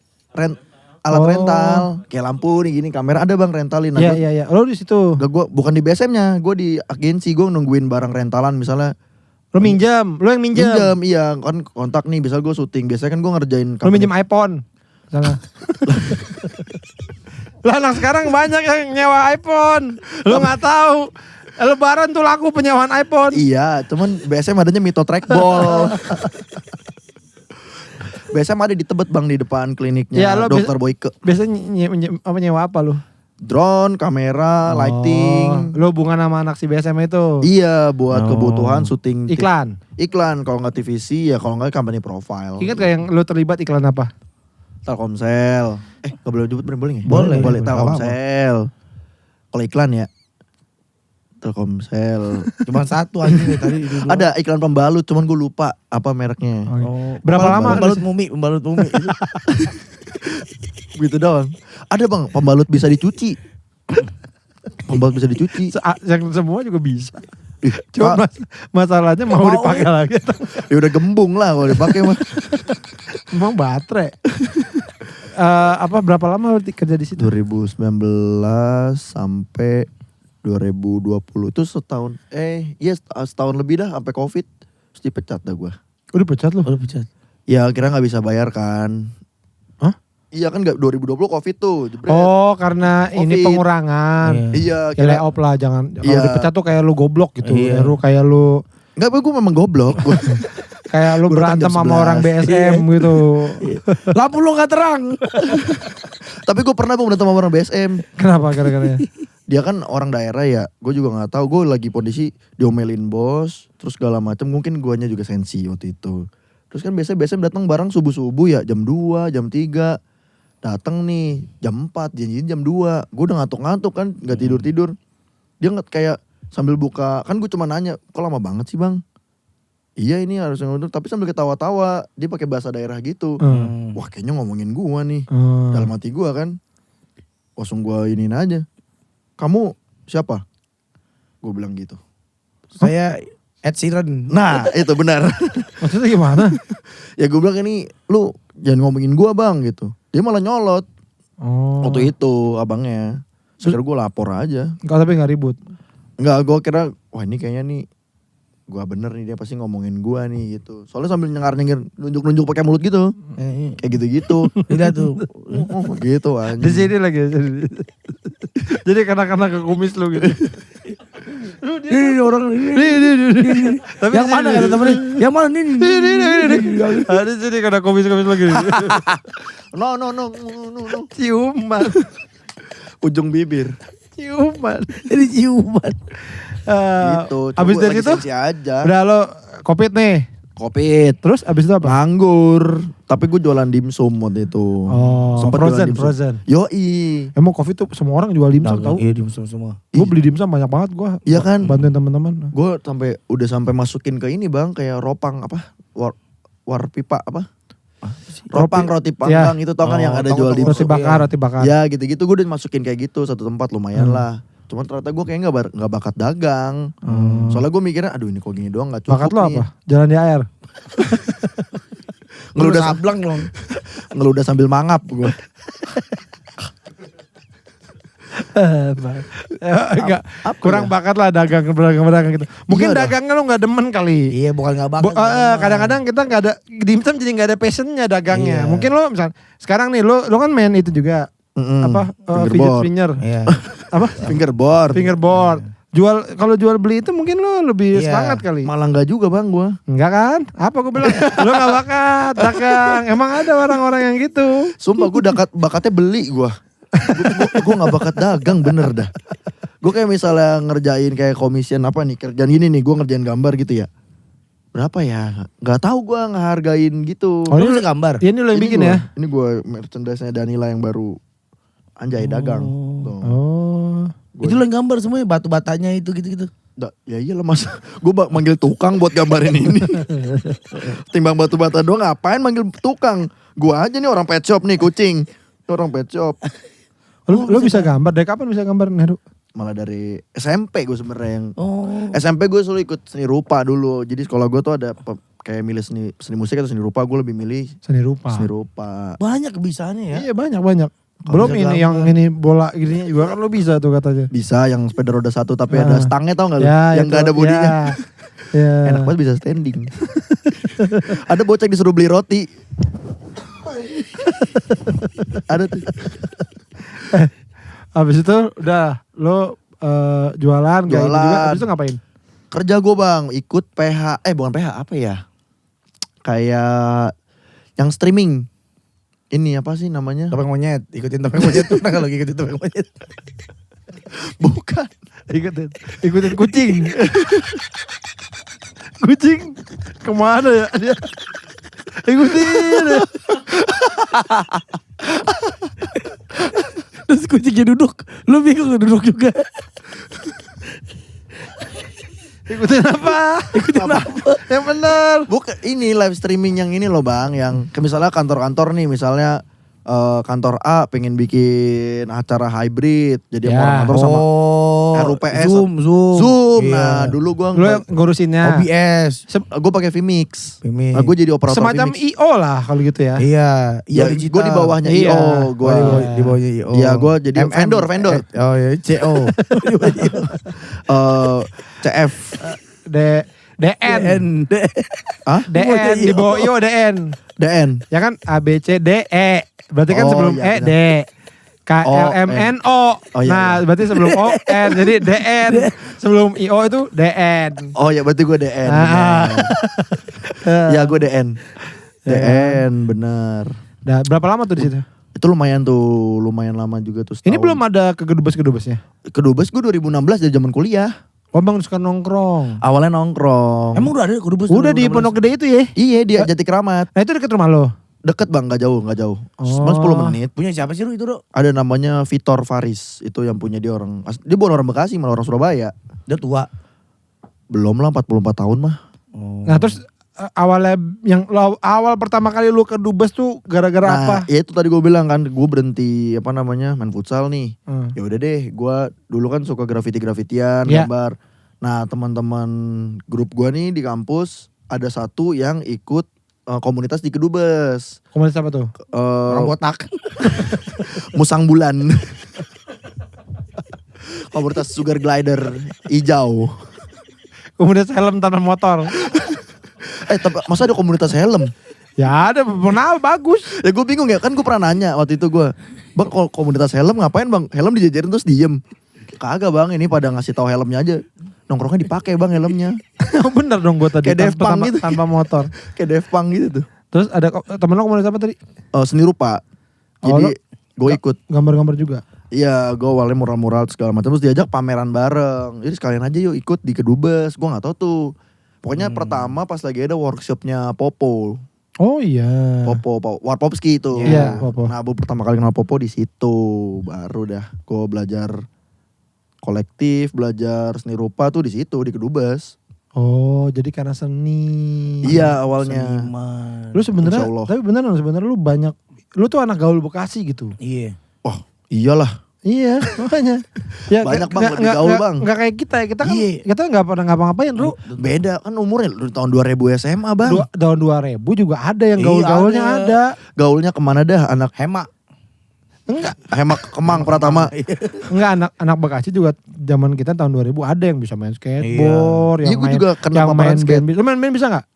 Alat rental kayak lampu nih gini kamera ada bang rentalin. Nah, Iya. Lo di situ. gue bukan di BSM-nya, gue di agensi gue nungguin barang rentalan misalnya. Lo minjam, lo yang minjam. Iya kan kontak nih bisa gue syuting. Biasanya kan gue ngerjain. Lo minjem iPhone. Sana. Lah anak sekarang banyak yang nyewa iPhone. Lo nggak tahu. Lebaran tuh laku penyewaan iPhone. Iya, cuman BSM adanya Mito Trackball. BSM ada di Tebet bang di depan kliniknya Ya, lo Dokter Boyke. Biasanya nyewa apa lo? Drone, kamera, lighting. Lo hubungan sama anak si BSM itu? Iya, buat kebutuhan syuting. Iklan? Iklan, kalau nggak TVC ya kalau nggak company profile. Ingat gak yang lo terlibat iklan apa? Telkomsel. Gak boleh disebut boleh nggak? Boleh. Boleh Telkomsel. Kalau iklan ya Telkomsel. Cuma satu aja tadi. Ada iklan pembalut, cuman gue lupa apa mereknya. Oh, Berapa lama? Pembalut mumi. Gitu doang. Ada bang, pembalut bisa dicuci. Pembalut bisa dicuci. Yang semua juga bisa. Ih, Cuma masalahnya mau dipakai lagi. ya udah gembung lah kalau dipakai mah. Emang baterai. Berapa lama lo kerja di situ? 2019 sampai 2020 itu setahun. Setahun lebih dah sampai Covid. Terus dipecat dah gue. Udah pecat lo? Udah pecat. Ya kira nggak bisa bayar kan. Hah? Iya kan 2020 Covid tuh. Jebret. Oh karena ini Covid. pengurangan. Iya. Ya lay off lah, jangan. Kalau Iya. dipecat tuh kayak lu goblok gitu. Iya. Kayak lu Enggak, gue memang goblok. kayak lu Gua datang berantem jam sama 11. orang BSM gitu. Lampu lo gak terang. Tapi gue pernah berantem sama orang BSM. Kenapa gara-garanya? Dia kan orang daerah ya. Gue juga nggak tahu. Gue lagi kondisi diomelin bos, terus segala macam. Mungkin guanya juga sensi waktu itu. Terus kan biasanya BSM datang bareng subuh-subuh ya, jam 2, jam 3. Datang nih jam 4, janjiin jam 2. Gue udah ngantuk-ngantuk kan, nggak tidur-tidur. Dia nggak kayak sambil buka, kan gue cuma nanya, kok lama banget sih bang? Iya ini harus ngundur, tapi sambil ketawa-tawa. Dia pakai bahasa daerah gitu. Wah kayaknya ngomongin gue nih. Dalam hati gue kan. Langsung gue iniin aja. Kamu siapa? Gue bilang gitu. Saya Ed Sheeran. Nah itu benar. Maksudnya gimana? Ya gue bilang ini lu jangan ngomongin gue bang gitu. Dia malah nyolot. Waktu itu abangnya. Sekarang gue lapor aja. Enggak, tapi gak ribut. Enggak, gue kira wah ini kayaknya nih gue bener nih, dia pasti ngomongin gue nih gitu. Soalnya sambil nyengar-nyengir nunjuk-nunjuk pakai mulut gitu. Kayak gitu-gitu. Tidak tuh. Gitu Di anjing. sini lagi. Jadi kena ke kumis lu gitu. Ini orang ini. Tapi Yang mana kata temennya? Yang mana ini? Ada sini kena kumis-kumis lagi. No. Ciuman. Ujung bibir. Ciuman. Ini ciuman. Gitu. Abis Coba dari lagi situ sensi aja. udah lo Covid nih. Covid. Terus abis itu apa? Nganggur. Tapi gue jualan dimsum waktu itu. Oh, Sempet jualan dimsum. frozen. Yoi. Emang Covid tuh semua orang jual dimsum tau. Iya dimsum semua. Gue beli dimsum banyak banget gue. Iya kan? Bantuin teman-teman. Gue udah sampai masukin ke ini bang, kayak ropang apa? War pipa apa? Ropang roti panggang itu tau kan yang ada jual di Roti bakar. Ya gitu-gitu gue udah masukin kayak gitu satu tempat lumayan lah. Cuman ternyata gue kayak nggak bakat dagang. Soalnya gue mikirnya aduh ini kok gini doang nggak cukup. Bakat lo nih. apa? Jalan di air. Ngeludah sablang dong. Ngeludah sambil mangap gue. Enggak, kurang bakat lah dagang gitu. Mungkin Iya dah. dagangnya lo nggak demen kali. Iya bukan gak bakat. Kadang-kadang kita nggak ada dimsum jadi nggak ada passionnya dagangnya. Iya. Mungkin lo misal sekarang nih lo kan main itu juga apa fidget Fingerboard. spinner. Iya. Apa? Fingerboard. Kalau jual beli itu mungkin lo lebih Iya. semangat kali. Malah nggak juga bang gue. Enggak kan? Apa gue bilang? Lo gak bakat dagang. Emang ada orang-orang yang gitu. Sumpah gue bakatnya beli gue. Gue gak bakat dagang bener dah. Gue kayak misalnya ngerjain kayak commission apa nih, kerjaan gini nih, gue ngerjain gambar gitu ya. berapa ya? Gak tahu gue ngehargain gitu. Lu bisa gambar? Ini lo yang bikin gua, ya? Ini gue merchandise-nya Danila yang baru anjay dagang. Tuh. Oh. Itu lo yang gambar semuanya, batu-batanya itu gitu-gitu. Ya iyalah mas, gue manggil tukang buat gambarin ini. Timbang batu bata doang ngapain manggil tukang? Gue aja nih orang pet shop nih kucing, orang pet shop. Lu bisa gambar? Dari kapan bisa gambar Heru? Malah dari SMP gue sebenarnya yang SMP gue selalu ikut seni rupa dulu. Jadi sekolah gue tuh ada kayak milih seni musik atau seni rupa, gue lebih milih seni rupa. Banyak kebisaannya ya. Iya banyak. Belum ini yang ini bola gini juga kan lo bisa tuh katanya. Bisa yang sepeda roda satu tapi ada stangnya tau gak lu? Ya, yang gak ada bodinya. Ya. Enak banget bisa standing. Ada bocah yang disuruh beli roti. Ada tuh. Habis itu udah lo jualan kayak gitu juga. Habis itu ngapain? Kerja gue bang, ikut PH, bukan PH apa ya? Kayak yang streaming. Ini apa sih namanya? Topeng monyet, ikutin topeng monyet. Pernah kalau ikutin topeng monyet? Bukan. Ikutin kucing. Kucing kemana ya dia? Ikutin. Terus kucingnya duduk, lu bingung duduk juga. Ikutin apa? Yang benar. Bukan, ini live streaming yang ini loh bang, yang misalnya kantor-kantor nih, misalnya kantor A pengen bikin acara hybrid, jadi orang kantor sama RUPS, Zoom. Iya. Nah dulu gue ngurusinnya OBS, gue pakai Vmix. Vmix. Nah, gue jadi operator semacam Vmix. IO lah kalau gitu ya. Iya, Ya, gue di bawahnya Iya. IO, gue di bawahnya IO. Iya, gue jadi vendor. Oh iya, CO. CF. DN. Hah? DN di bawah IO DN. DN. Ya kan A B C D E. Berarti kan Oh, sebelum iya, E D. K L M N O. Oh, iya, Nah, iya. berarti sebelum O N jadi DN. Sebelum IO itu DN. Oh ya berarti gue DN. Ah. Ya gue DN. DN bener. Nah, berapa lama tuh di situ? Itu lumayan lama juga tuh. Ini setahun. belum ada kedubes-kedubesnya. Kedubes gue 2016 dari zaman kuliah. Oh bang suka nongkrong. Awalnya nongkrong. Emang udah ada kedubes? Udah di Pondok Gede itu ya? Iya di Jati Keramat. Nah itu deket rumah lo? Deket bang, gak jauh. Cuma Oh. 10 menit. Punya siapa sih lu itu, Dok? Ada namanya Vitor Faris. Itu yang punya dia orang. Dia bukan orang Bekasi, malah orang Surabaya. Dia tua. Belum lah 44 tahun mah. Oh. Nah terus awalnya awal pertama kali lu ke dubes tuh gara-gara apa? Nah ya itu tadi gue bilang kan. Gue berhenti main futsal nih. Hmm. Ya udah deh, gue dulu kan suka grafitian, Ya. gambar. Nah teman-teman grup gue nih di kampus ada satu yang ikut komunitas di Kedubes. Komunitas apa tuh? Orang botak. Musang Bulan. Komunitas Sugar Glider hijau. Komunitas helm tanpa motor. Masa ada komunitas helm? Ya ada, pernah bagus. Ya gue bingung ya, kan gue pernah nanya waktu itu gue, bang kalau komunitas helm ngapain bang? Helm dijajarin terus diem. Kagak bang, ini pada ngasih tahu helmnya aja. Nongkrongnya dipakai bang helmnya. Bener dong gue tadi. Kayak Def Punk gitu. Tanpa motor. Kayak Def Punk gitu tuh. Terus ada temen lo komunitas apa tadi? Seni rupa. Oh, Jadi gue ikut. Gambar-gambar juga. Iya, gue awalnya mural-mural segala macam. Terus diajak pameran bareng. Jadi sekalian aja yuk ikut di Kedubes. Gue nggak tahu tuh. Pokoknya pertama pas lagi ada workshopnya Popo. Oh iya. Popo, Warpopski itu. Iya, Popo. Nah, gue pertama kali kenal Popo di situ. Baru dah gue belajar kolektif, belajar seni rupa tuh di situ di Kedubes. Oh, jadi karena seni. Iya, awalnya. Seniman. Lu sebenarnya, Insya Allah. tapi beneran sebenarnya lu banyak. Lu tuh anak gaul Bekasi gitu. Iya. Oh, iyalah. Iya, makanya. Ya, Banyak, Bang, lebih gaul, Bang. Nggak kayak kita ya. Kita kan Iya. kita nggak pernah ngapa-ngapain, Ru. Beda kan umurnya lu tahun 2000 SMA, Bang. Tahun 2000 juga ada yang Iya, gaul-gaulnya ada. ada. Gaulnya kemana dah anak Hema. Enggak, Hemak Kemang Pratama. enggak anak Bekasi juga zaman kita tahun 2000 ada yang bisa main skateboard, Iya, yang gua main juga kena yang paparan main skate. band. Lu main band bisa nggak?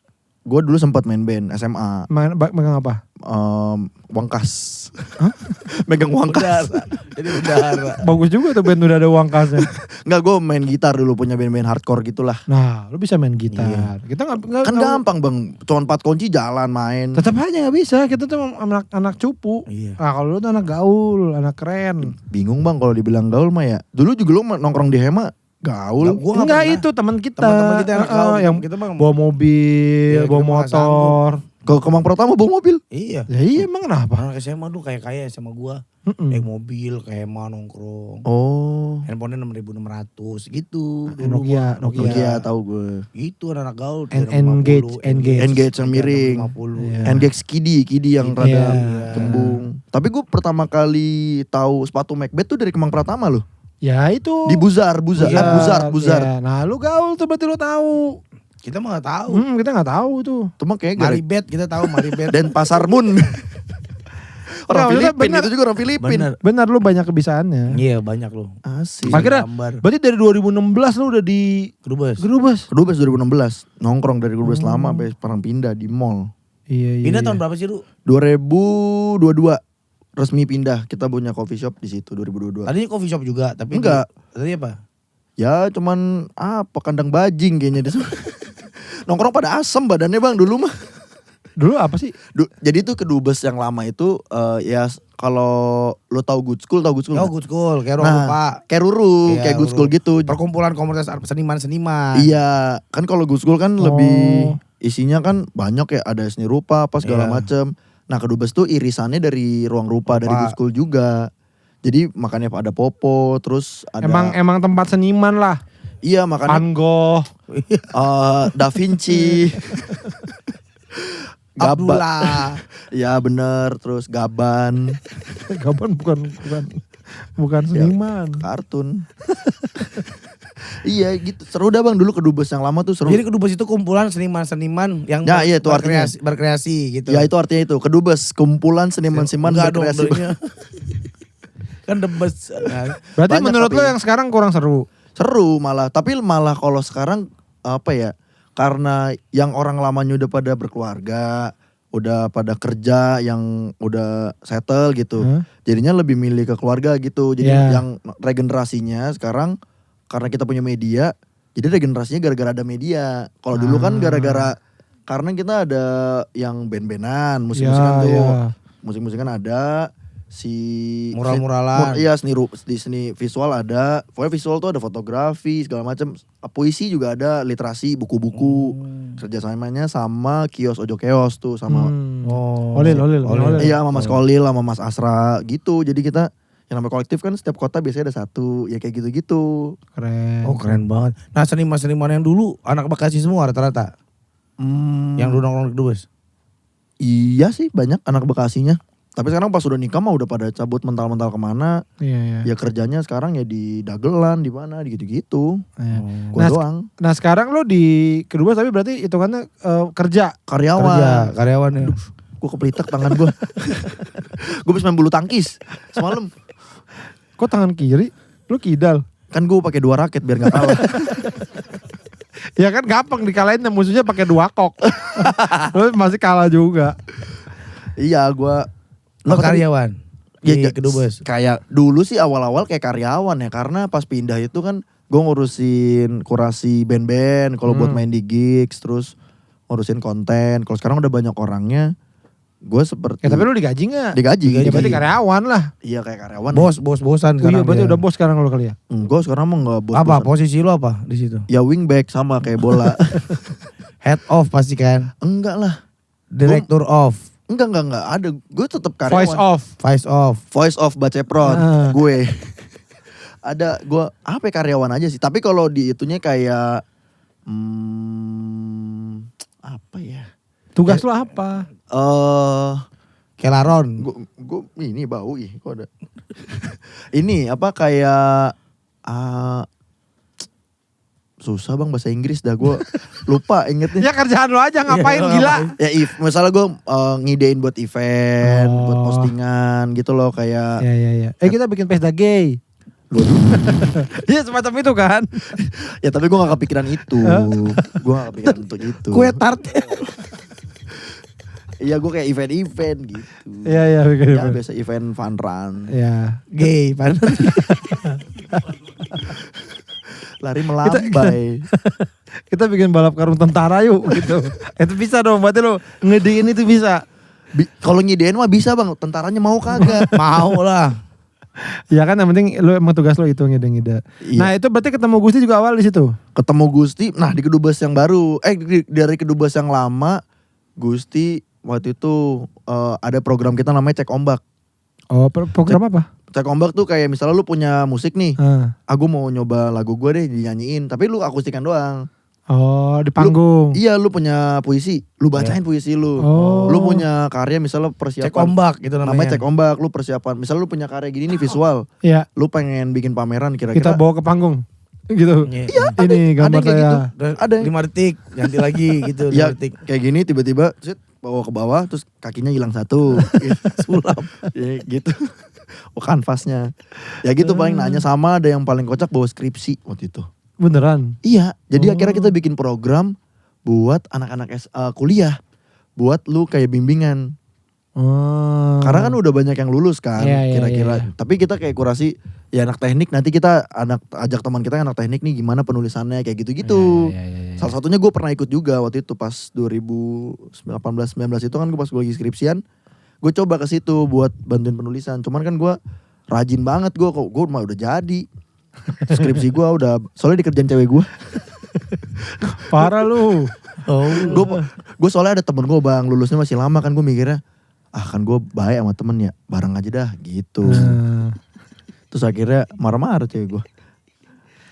Gue dulu sempat main band SMA. Megang apa? Wangkas. Megang wangkas. Jadi bendahara. Bagus juga tuh band udah ada uang kasnya. Enggak, gue main gitar dulu, punya band-band hardcore gitulah. Nah, lu bisa main gitar. Kita nggak Kan gampang bang, cuma 4 kunci jalan main. Tetap aja nggak bisa. Kita tuh anak cupu. Iya. Nah, kalau lu tuh anak gaul, anak keren. Bingung bang kalau dibilang gaul mah ya. Dulu juga lu nongkrong di Hema, Gaul. Gua Enggak pernah. itu teman kita. Teman-teman kita yang gaul. yang Kita mah- bawa mobil, Iya, bawa kita mah nggak motor. Ke Kemang Pratama bawa mobil. Iya. Ya iya emang kenapa? Anak SMA tuh kayak sama gua. Naik mobil, kayak nongkrong. Oh. Handphonenya 6.600 gitu. Nokia. Nokia tahu gue. Gitu anak gaul. Engage. Engage yang miring. 50. Iya. Engage Kidi yang rada Iya. kembung. Tapi gue pertama kali tahu sepatu Macbeth tuh dari Kemang Pratama loh. Ya itu. Di Buzar. Iya. Nah lu gaul tuh berarti lu tahu. Kita mah gak tahu. Kita nggak tahu tuh. Itu mah kayak gara- Maribet, kita tahu Maribet. dan Pasar Mun. Orang Nggak, maksudnya Filipin bener. itu juga orang Filipin. Bener. Benar lu banyak kebisaannya. Iya banyak loh. Asik. Akhirnya Gambar. berarti dari 2016 lu udah di Kedubes. Gerubes. Kedubes 2016. Nongkrong dari Kedubes lama sampai sekarang pindah di mall. Iya. Pindah tahun berapa sih lu? 2022 resmi pindah. Kita punya coffee shop di situ 2022. Tadinya coffee shop juga, tapi Enggak. Tadi apa? Ya cuman kandang bajing kayaknya di sana. Nongkrong pada asem badannya bang dulu mah. Dulu apa sih? Jadi tuh Kedubes yang lama itu ya kalau lo tahu Good School Oh, nggak? Good School, kayak Roro, Pak. Kayak Ruru, Iya, kayak Good Ruru. School gitu. Perkumpulan komunitas seniman-seniman. Iya, kan kalau Good School kan lebih isinya kan banyak ya, ada seni rupa apa segala Iya. macem. Nah Kedubes tuh irisannya dari ruang rupa dari Good School juga. Jadi makanya ada Popo, terus ada Emang tempat seniman lah. iya makanya Van Gogh. Da Vinci. Abdullah. Ya bener, terus Gaban, Gaban bukan seniman. kartun. Iya gitu, seru dah bang dulu Kedubes yang lama tuh seru. Jadi Kedubes itu kumpulan seniman-seniman yang Ya, iya, itu artinya. berkreasi gitu. Ya itu artinya itu, Kedubes, kumpulan seniman-seniman Enggak dong, berkreasi. dulunya. Kan the best. Berarti Banyak menurut tapi- lo yang sekarang kurang seru. Seru malah, tapi malah kalau sekarang apa ya? Karena yang orang lamanya udah pada berkeluarga, udah pada kerja, yang udah settle gitu. Jadinya lebih milih ke keluarga gitu. Jadi Iya. yang regenerasinya sekarang karena kita punya media, jadi regenerasinya gara-gara ada media. Kalau dulu kan gara-gara karena kita ada yang band-bandan, musik-musikan tuh. Iya. Musik-musikan ada, Mural-muralan. Iya seni visual ada. Pokoknya visual tuh ada fotografi segala macam. Puisi juga ada, literasi, buku-buku. Kerjasamanya sama kios Ojo Keos tuh sama. Oh. Olil. Iya sama Mas Kolil sama Mas Asra gitu. Jadi kita yang namanya kolektif kan setiap kota biasanya ada satu. Ya kayak gitu-gitu. Keren. Oh keren banget. Nah seniman-seniman yang dulu anak Bekasi semua rata-rata. Yang dulu nongkrong di Kedubes. Iya sih banyak anak Bekasinya. Tapi sekarang pas udah nikah mah udah pada cabut mental-mental kemana. Iya. Ya kerjanya sekarang ya di dagelan, di mana, di gitu-gitu. Iya. Gua doang. Nah sekarang lo di Kedubes tapi berarti hitungannya kerja. Karyawan. Karyawan ya. Gue kepelitek tangan gue. Gue bisa main bulu tangkis semalam. Kok tangan kiri? Lo kidal. Kan gue pakai 2 raket biar nggak kalah. Ya kan gampang dikalahin musuhnya pakai 2 kok. Lo masih kalah juga. Iya gue. Lo karyawan Ya, di Kedubes. Kayak dulu sih awal-awal kayak karyawan ya. Karena pas pindah itu kan gue ngurusin kurasi band-band. Kalau buat main di gigs. Terus ngurusin konten. Kalau sekarang udah banyak orangnya. Gue seperti. Ya tapi lo digaji gak? Digaji. Ya berarti karyawan lah. Iya kayak karyawan. Bosan Oh iya sekarang berarti dia. udah bos sekarang lo kali ya? Enggak sekarang mah enggak bos. Apa posisi lo apa di situ? Ya wingback sama kayak bola. Head off pasti kan. Enggak lah. Director off. Enggak ada. Gue tetap karyawan. Voice off. Vice off. Voice of Baceprot. Gue. Ada gue apa ya, karyawan aja sih. Tapi kalau di itunya kayak apa ya? Tugas lo apa? Kelaron. Gue ini bau ih kok ada. Ini apa kayak susah bang bahasa Inggris dah gue lupa ingetnya. Ya kerjaan lo aja ngapain gila? Ya misalnya gue ngidein buat event, buat postingan gitu loh kayak. Ya. Kita bikin pesta gay. Iya semacam itu kan. Ya tapi gue gak kepikiran itu. Gue gak kepikiran untuk itu. Kue tart. Iya gue kayak event-event gitu. Iya. Ya biasa event fun run. Ya. Gay. Lari melambai. Kita bikin balap karung tentara yuk gitu. Itu bisa dong, berarti lo ngedein itu bisa. Kalau ngidein mah bisa bang, tentaranya mau kagak. Mau lah. Ya kan yang penting lu emang tugas lu itu ngide-ngide. Iya. Nah itu berarti ketemu Gusti juga awal di situ. Ketemu Gusti, nah di Kedubes yang baru, dari Kedubes yang lama, Gusti waktu itu ada program kita namanya Cek Ombak. Oh program apa? Cek Ombak tuh kayak misalnya lu punya musik nih, aku mau nyoba lagu gue deh dinyanyiin, tapi lu akustikan doang. Oh di panggung. Iya lu punya puisi, lu bacain puisi lu. Oh. Lu punya karya misalnya persiapan. Cek ombak gitu namanya. Cek ombak, lu persiapan. Misalnya lu punya karya gini nih visual. Iya. Lu pengen bikin pameran Kita kira-kira. bawa ke panggung. Gitu. Iya. Ini gambar kayak saya. gitu. Ada. 5 detik, ganti lagi gitu. 5 Ya detik. kayak gini tiba-tiba bawa ke bawah terus kakinya hilang satu. Sulap. Ya gitu. Oh kanvasnya. Ya gitu paling nanya sama ada yang paling kocak bawa skripsi waktu itu. Beneran. Iya, jadi akhirnya kita bikin program buat anak-anak kuliah. Buat lu kayak bimbingan. Oh. Karena kan udah banyak yang lulus kan Iya, kira-kira. iya. Tapi kita kayak kurasi ya anak teknik nanti kita ajak teman kita yang anak teknik nih gimana penulisannya kayak gitu-gitu. Iya. Salah satunya gue pernah ikut juga waktu itu pas 2018-19 itu kan gue pas gue lagi skripsian. Gue coba ke situ buat bantuin penulisan. Cuman kan gue rajin banget gue mah udah jadi. Skripsi gue udah soalnya dikerjain cewek gue. Parah lu. Oh. Gue soalnya ada temen gue bang lulusnya masih lama kan gue mikirnya kan gue baik sama temen ya bareng aja dah gitu. Terus akhirnya marah-marah cewek gue.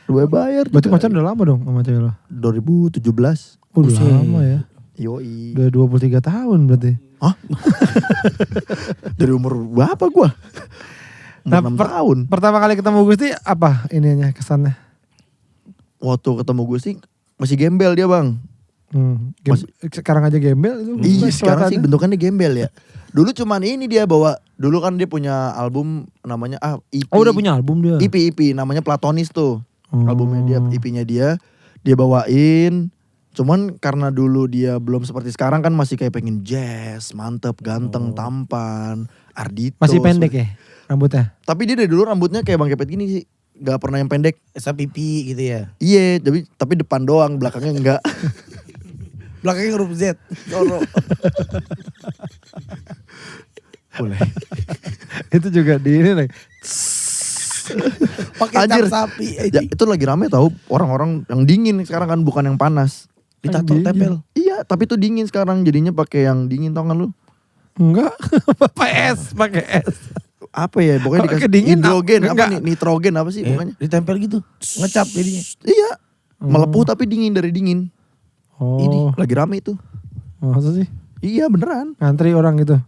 Gue bayar. Berarti pacaran udah lama dong sama cewek lo? 2017. Udah lama ya. Yoi. Udah 23 tahun berarti. Hah? Dari umur berapa gue? Nah, 6 tahun. Pertama kali ketemu Gusti apa ininya kesannya? Waktu ketemu Gusti masih gembel dia bang. Sekarang aja gembel itu. Iya sekarang sih bentukannya gembel ya. Dulu cuman ini dia bawa. Dulu kan dia punya album namanya EP. Oh udah punya album dia. EP namanya Platonis tuh. Albumnya dia, EP-nya dia bawain. Cuman karena dulu dia belum seperti sekarang kan masih kayak pengen jazz, mantep, ganteng, tampan, Ardhito. Masih pendek ya rambutnya? Tapi dia dari dulu rambutnya kayak Bang Kepet gini sih. Gak pernah yang pendek. Esa pipi gitu ya. Iya, tapi depan doang, belakangnya enggak. Belakangnya huruf Z. Toro. Boleh. Itu juga di ini nih. Pakai Anjir. cap sapi. Ya, itu lagi rame tahu orang-orang yang dingin sekarang kan bukan yang panas. Ditato tempel. Iya, tapi itu dingin sekarang jadinya pakai yang dingin tau kan lu? Enggak. pakai S. Apa ya? Pokoknya Kalau dikasih kedingin, hidrogen apa enggak. nih? Nitrogen apa sih pokoknya? Ditempel gitu. Ngecap jadinya. Iya. Melepuh tapi dingin dari dingin. Oh. Ini lagi rame itu. Masa sih? Iya beneran. Ngantri orang gitu.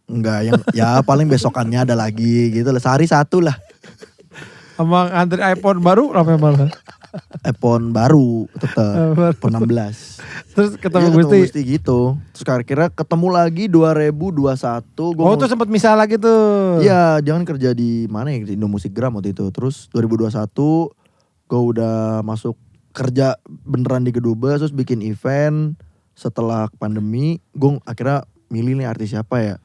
Enggak yang ya paling besokannya ada lagi gitu lah. Sehari satu lah. Sama ngantri iPhone baru apa malah? iPhone baru tetap iPhone 16. Terus ketemu Iya, Gusti. gitu. Terus kira-kira ketemu lagi 2021. Oh tuh sempat misal lagi tuh. Iya, jangan kerja di mana ya, di Indomusikgram waktu itu. Terus 2021 gue udah masuk kerja beneran di Kedubes, terus bikin event. Setelah pandemi, gue akhirnya milih nih artis siapa ya.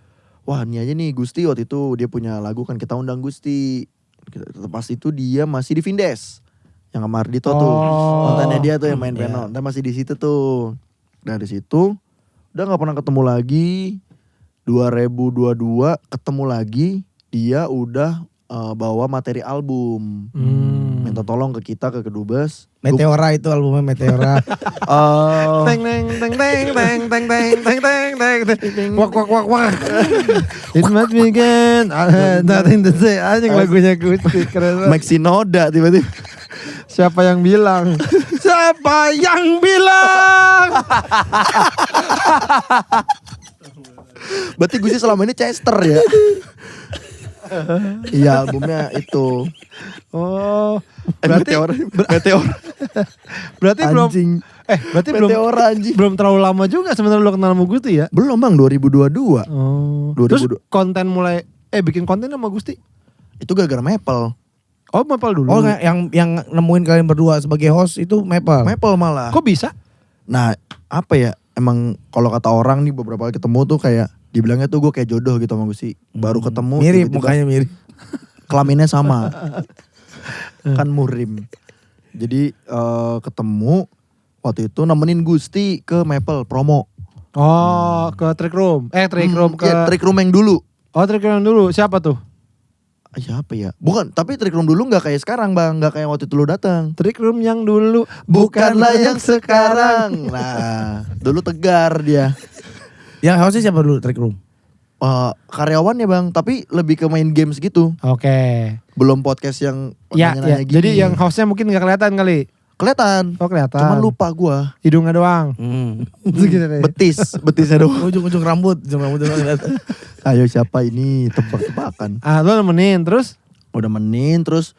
Wah ini aja nih Gusti waktu itu dia punya lagu kan kita undang Gusti. Pas itu dia masih di Vindes. Yang sama Ardhito tuh. Kontennya dia tuh yang main piano. Dan masih di situ tuh. Dari situ udah gak pernah ketemu lagi. 2022 ketemu lagi. Dia udah bawa materi album. Minta tolong ke kita ke Kedubes. Meteora itu albumnya Meteora. Teng teng teng teng teng teng teng teng teng teng. Wak. It must begin. Nothing to say. Anjing lagunya Gusti keren. Maxi Noda tiba-tiba. Siapa yang bilang? Siapa yang bilang? Berarti Gusti selama ini Chester ya? Iya albumnya itu. Oh, berarti Meteor. berarti belum Anjing. berarti belum Meteor anjing. belum terlalu lama juga sebenarnya lo kenal sama Gusti ya? Belum bang 2022. Oh. 2022. Terus konten mulai bikin konten sama Gusti? Itu gara-gara Maple. Oh, Maple dulu. Oh yang nemuin kalian berdua sebagai host itu Maple. Maple malah. Kok bisa? Nah apa ya emang kalau kata orang nih beberapa kali ketemu tuh kayak dibilangnya tuh gue kayak jodoh gitu sama Gusti. Baru ketemu. Mirip tiba-tiba mukanya mirip. Kelaminnya sama. Kan murim. Jadi ketemu waktu itu nemenin Gusti ke Maple promo. Oh, ke Trick Room. Trick Room ke Ya, Trick Room yang dulu. Oh, Trick Room dulu. Siapa tuh? Siapa ya? Bukan, tapi Trick Room dulu gak kayak sekarang bang. Gak kayak waktu itu lu datang. Trick Room yang dulu Bukanlah yang sekarang. Nah, dulu Tegar dia. Yang hostnya siapa dulu Trick Room? Karyawan ya bang, tapi lebih ke main games gitu. Oke. Belum podcast yang Ya, nanya-nanya gini. jadi yang hostnya mungkin gak kelihatan kali. Kelihatan. Oh kelihatan. Cuman lupa gua. Hidungnya doang. Gitu deh. Betisnya doang. Ujung-ujung rambut doang kelihatan. Ayo siapa ini tebak-tebakan. Lu nemenin terus? Udah menin terus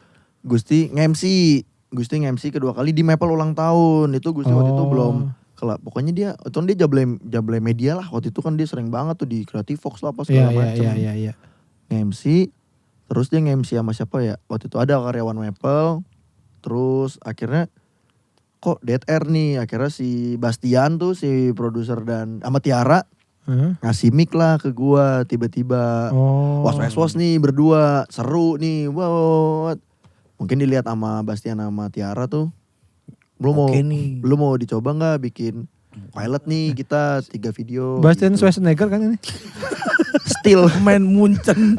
Gusti nge-MC kedua kali di Maple ulang tahun. Itu Gusti waktu itu belum kelak. Pokoknya dia jablay media lah. Waktu itu kan dia sering banget tuh di Creative Fox lah apa segala macam. Iya. Nge-MC terus dia nge-MC sama siapa ya? Waktu itu ada karyawan Maple. Terus akhirnya kok dead air nih. Akhirnya si Bastian tuh si produser dan sama Tiara ngasih mic lah ke gua tiba-tiba. Was nih berdua, seru nih. Wow. Mungkin dilihat sama Bastian sama Tiara tuh. Lu mau dicoba nggak bikin pilot nih kita 3 video. Bastian gitu. Schwarzenegger kan ini. Still Main Munchen.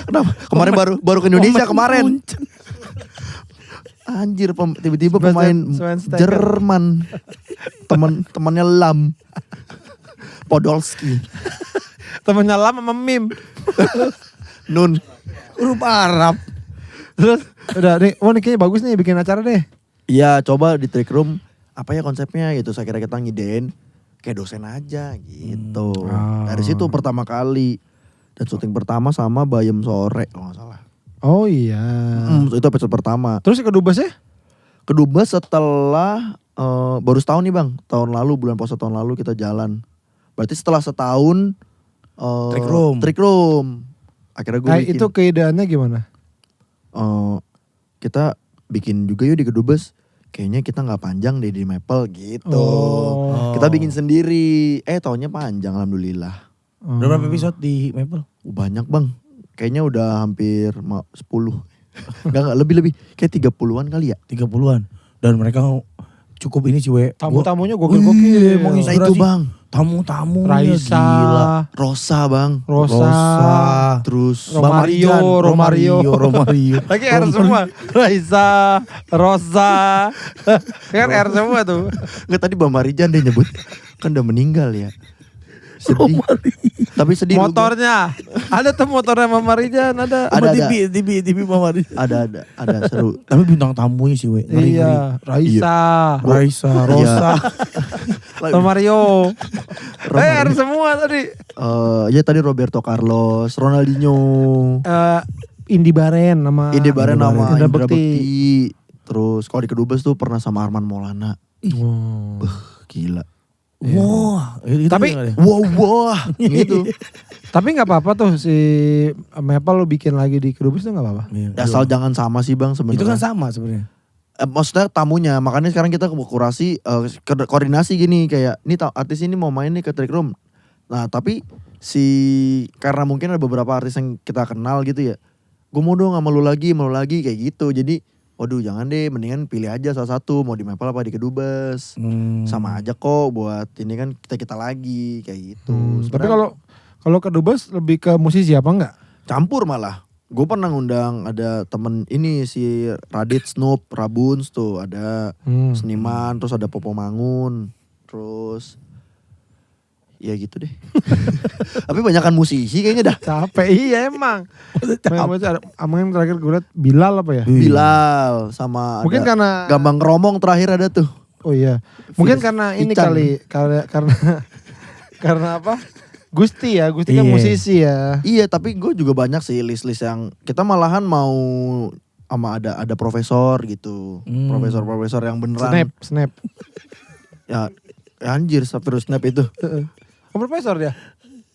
kenapa? Kemarin baru ke Indonesia kemarin. Anjir tiba-tiba pemain Jerman. Temannya Lam. Podolski. Temennya Lam sama Mim. Nun. Huruf Arab. Terus udah nih, nih kayaknya bagus nih bikin acara deh. Iya coba di Trick Room apa ya konsepnya gitu. Saya kira kita ngidein kayak dosen aja gitu. Dari situ pertama kali. Dan syuting pertama sama Bayem Sore kalau gak salah. Oh iya. Itu episode pertama. Terus kedubesnya? Kedubes setelah baru setahun nih bang. Tahun lalu bulan puasa tahun lalu kita jalan. Berarti setelah setahun Trick Room. Akhirnya gue bikin. Itu keidaannya gimana? Kita bikin juga yuk di Kedubes. Kayaknya kita gak panjang deh di Maple gitu. Kita bikin sendiri. Tahunnya panjang alhamdulillah. Berapa episode di Maple? Banyak bang. Kayaknya udah hampir 10. Enggak lebih. Kayak 30-an kali ya. 30-an. Dan mereka cukup ini sih we. Tamu-tamunya gokil-gokil. Nah itu bang. Tamu-tamu Raisa. gila. Rosa bang. Rosa. Terus Romario. Lagi R semua. Raisa, Rosa. Kan R semua tuh. Enggak tadi Bang Marijan dia nyebut. Kan udah meninggal ya. Sedih. Tapi sedih. Motornya. Ada tuh motornya Mama Rijan, ada. TV Mama Rijan. Ada seru. Tapi bintang tamunya sih we. Iya, Raisa, Rosa. Romario. R semua tadi. Ya tadi Roberto Carlos, Ronaldinho. Indi Baren sama Indra Bekti. Terus kalau di Kedubes tuh pernah sama Arman Maulana. Gila. Wah, tapi gitu. Tapi nggak apa-apa tuh si Maple lo bikin lagi di Kedubes tuh nggak apa-apa. Asal jangan sama sih bang sebenarnya. Itu kan sama sebenarnya. Maksudnya tamunya, makanya sekarang kita kurasi koordinasi gini kayak ini artis ini mau main nih ke Trick Room. Nah tapi karena mungkin ada beberapa artis yang kita kenal gitu ya. Gue mau dong sama lu lagi kayak gitu. Jadi waduh jangan deh, mendingan pilih aja salah satu. Mau di Maple apa di Kedubes. Sama aja kok buat ini kan kita lagi kayak gitu. Tapi kalau Kedubes lebih ke musisi apa enggak? Campur malah. Gue pernah ngundang ada temen ini si Radit Snoop, Rabuns tuh ada seniman. Terus ada Popo Mangun. Terus ya gitu deh. Tapi banyakan musisi kayaknya dah. Capek iya emang. Yang terakhir gue liat Bilal apa ya? Bilal sama mungkin ada karena Gambang Kromong terakhir ada tuh. Oh iya. Mungkin karena ini Ican. karena apa? Gusti kan musisi ya. Iya, tapi gue juga banyak sih list-list yang kita malahan mau sama ada profesor gitu. Profesor yang beneran. Snap. Ya anjir terus Snap itu. Profesor dia.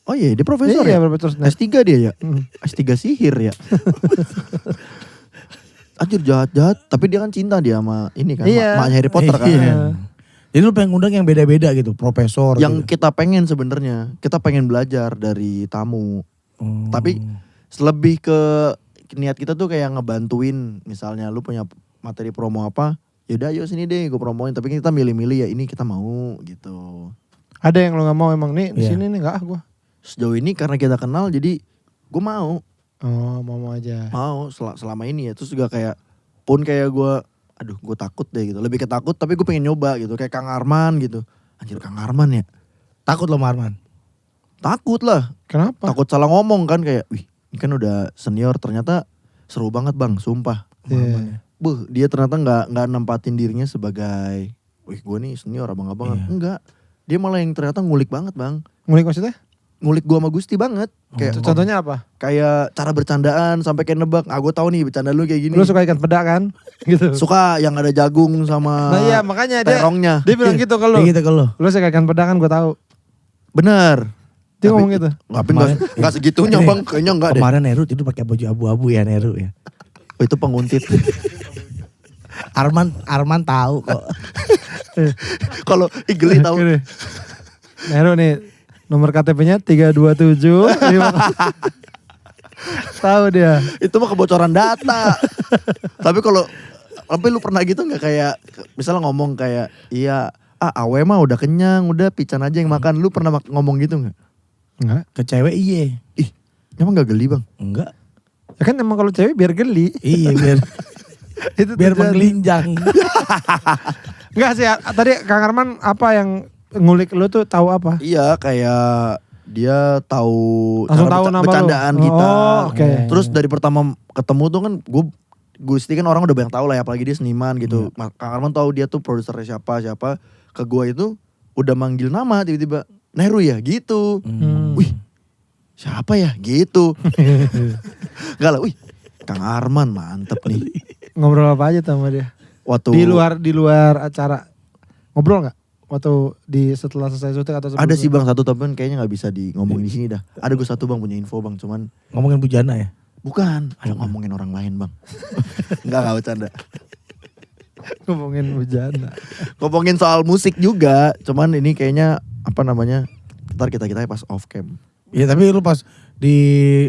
Oh iya, dia profesor ya? ya? Profesor Snap. S3 dia ya? S3 sihir ya? Anjir jahat. Tapi dia kan cinta dia sama ini kan. Maknya Harry Potter kan. Iya. Jadi lu pengen ngundang yang beda-beda gitu, profesor. Yang gitu. kita pengen sebenarnya, kita pengen belajar dari tamu. Tapi lebih ke niat kita tuh kayak ngebantuin. Misalnya lu punya materi promo apa, yaudah yuk sini deh gue promoin. Tapi kita milih-milih ya ini kita mau gitu. Ada yang lu gak mau emang nih di sini nih gak gue. Sejauh ini karena kita kenal jadi gue mau. Oh, mau aja. Mau selama ini ya. Terus juga kayak pun kayak gue, aduh gue takut deh gitu. Lebih ke takut tapi gue pengen nyoba gitu. Kayak Kang Arman gitu. Anjir Kang Arman ya. Takut lo sama Arman? Takut lah. Kenapa? Takut salah ngomong kan kayak, wih ini kan udah senior ternyata seru banget bang, sumpah. Iya. Dia ternyata nggak nempatin dirinya sebagai, wih gue nih senior abang-abangan. Iya. Enggak, dia malah yang ternyata ngulik banget bang. Ngulik maksudnya? Ngulik gue sama Gusti banget. Kayak Contohnya apa? kayak cara bercandaan sampai kayak nebak. Ah gue tahu nih bercanda lu kayak gini. Lu suka ikan peda kan? Gitu. Suka yang ada jagung sama Nah iya makanya terongnya. dia bilang gitu ke lu. Kayak gitu ke lo. Lu suka ikan peda kan gue tahu. Bener. Dia ngomong gitu. Tapi enggak segitunya bang, kayaknya enggak deh. Kemarin Neru tidur pakai baju abu-abu ya Neru ya. Oh, itu penguntit. Arman tahu kok. Kalau Igeli tahu. Gini. Nero nih nomor KTP-nya 327. Tahu dia. Itu mah kebocoran data. Tapi lu pernah gitu nggak kayak misalnya ngomong kayak iya awe mah udah kenyang, udah pican aja yang makan. Lu pernah ngomong gitu nggak? Enggak. Ke cewek iya. Ih, emang nggak geli bang? Enggak. Ya kan emang kalau cewek biar geli. Iya biar Itu biar tujuan. menggelinjang. Enggak sih, tadi Kang Arman apa yang ngulik lu tuh tahu apa? Iya kayak dia tahu Langsung tahu nama lu. bercandaan kita. Oh, oke. Terus dari pertama ketemu tuh kan Gusti kan orang udah banyak tahu lah ya, apalagi dia seniman gitu. Kang Arman tahu dia tuh produsernya siapa. Ke gua itu udah manggil nama tiba-tiba Neru ya gitu. Wih siapa ya gitu. Enggak lah, wih Kang Arman mantep nih. Ngobrol apa aja sama dia? Waktu Di luar acara. Ngobrol enggak? Waktu setelah selesai syuting atau sebelumnya? ada sih bang satu tapi kayaknya nggak bisa ngomongin di sini dah. Ada gue satu bang punya info bang, cuman Ngomongin Bujana ya? bukan. Ada ngomongin orang lain bang. Enggak bercanda. Ngomongin bujana. Ngomongin soal musik juga, cuman ini kayaknya apa namanya? Ntar kita pas off cam. Iya tapi lu pas di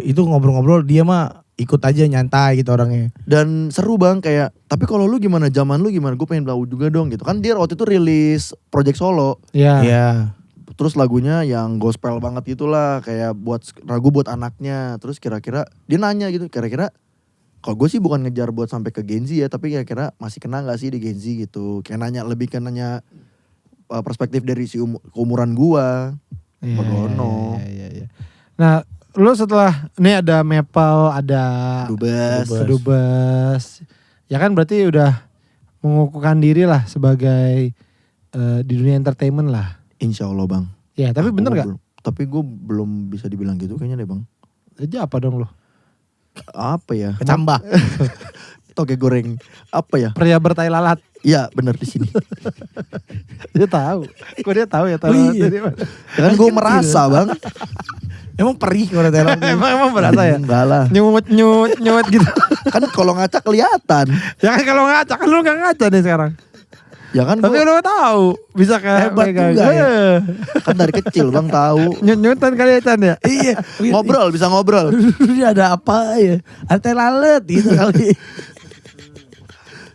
itu ngobrol-ngobrol dia mah ikut aja nyantai gitu orangnya. Dan seru bang kayak, tapi kalau lu gimana, zaman lu gimana? Gue pengen tahu juga dong gitu. Kan dia waktu itu rilis project solo. Iya. Iya. Terus lagunya yang gospel banget gitulah, kayak lagu buat anaknya. Terus kira-kira dia nanya gitu, kira-kira kalau gue sih bukan ngejar buat sampai ke Gen Z ya, tapi kira-kira masih kena gak sih di Gen Z gitu. Kayak lebih ke nanya perspektif dari si keumuran gua. Begono. Iya. Nah, lu setelah ini ada Maple, ada Dubes. Ya kan berarti udah mengukuhkan diri lah sebagai di dunia entertainment lah. Insya Allah bang. Ya, tapi bener gak? Tapi gue belum bisa dibilang gitu kayaknya deh bang. Aja apa dong lu? Apa ya? Kecambah. Toge goreng. Apa ya? Pria bertai lalat. Iya bener di sini. Dia tahu. Kok dia tahu ya tahu. Iya. Kan gue merasa bang. Emang perih kalau Thailand. emang berasa ya? Enggak lah. Nyut gitu. Kan kalau ngaca kelihatan. Ya kan kalau ngaca kan lu gak ngaca nih sekarang. Ya kan Tapi lu tahu bisa kayak Hebat juga ya. kan dari kecil bang tahu. Nyut-nyutan kali ya Chan ya? Iya. Ngobrol bisa ngobrol. Ini ada apa ya? Ada lalat gitu kali.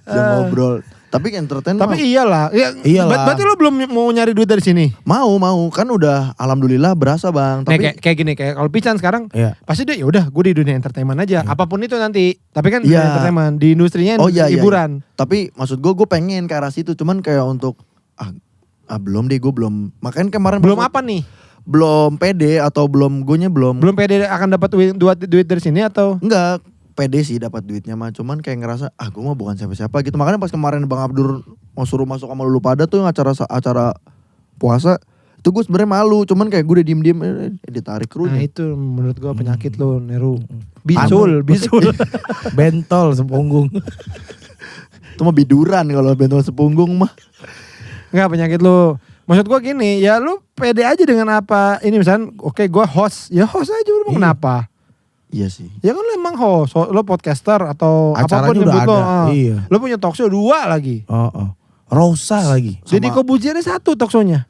Bisa ngobrol. Tapi entertain mah Tapi iyalah. Iyalah. Berarti lu belum mau nyari duit dari sini? mau kan udah alhamdulillah berasa bang. Tapi Nih, kayak gini, kayak kalau Pican sekarang Iya. pasti dia ya udah gue di dunia entertainment aja. Apapun itu nanti. Tapi kan Iya. dunia entertainment di industrinya Iya. hiburan. Tapi maksud gue pengen ke arah situ. Cuman kayak untuk belum deh gue belum. Makanya kemarin Belum apa nih? Belum pede atau belum belum Belum pede akan dapat duit dari sini atau? enggak pede sih dapat duitnya mah. Cuman kayak ngerasa gue mah bukan siapa-siapa gitu. Makanya pas kemarin Bang Abdur mau suruh masuk sama Lulu Pada tuh yang acara puasa itu gue sebenarnya malu. Cuman kayak gue udah diem ditarik Nah krunya. itu menurut gue penyakit lo Neru. Bisul. Bentol sepunggung. Itu mah biduran kalau bentol sepunggung mah. Enggak penyakit lo. Maksud gue gini, ya lu pede aja dengan apa. Ini misalnya oke gue host. Ya host aja udah kenapa? Iya sih. Ya kan lu emang host, lo podcaster atau Acaranya apapun udah nyebut lo. ada, iya. Lo punya talk show 2 lagi. Oh. Rosa lagi. Jadi Kobuzier ada 1 talk show-nya.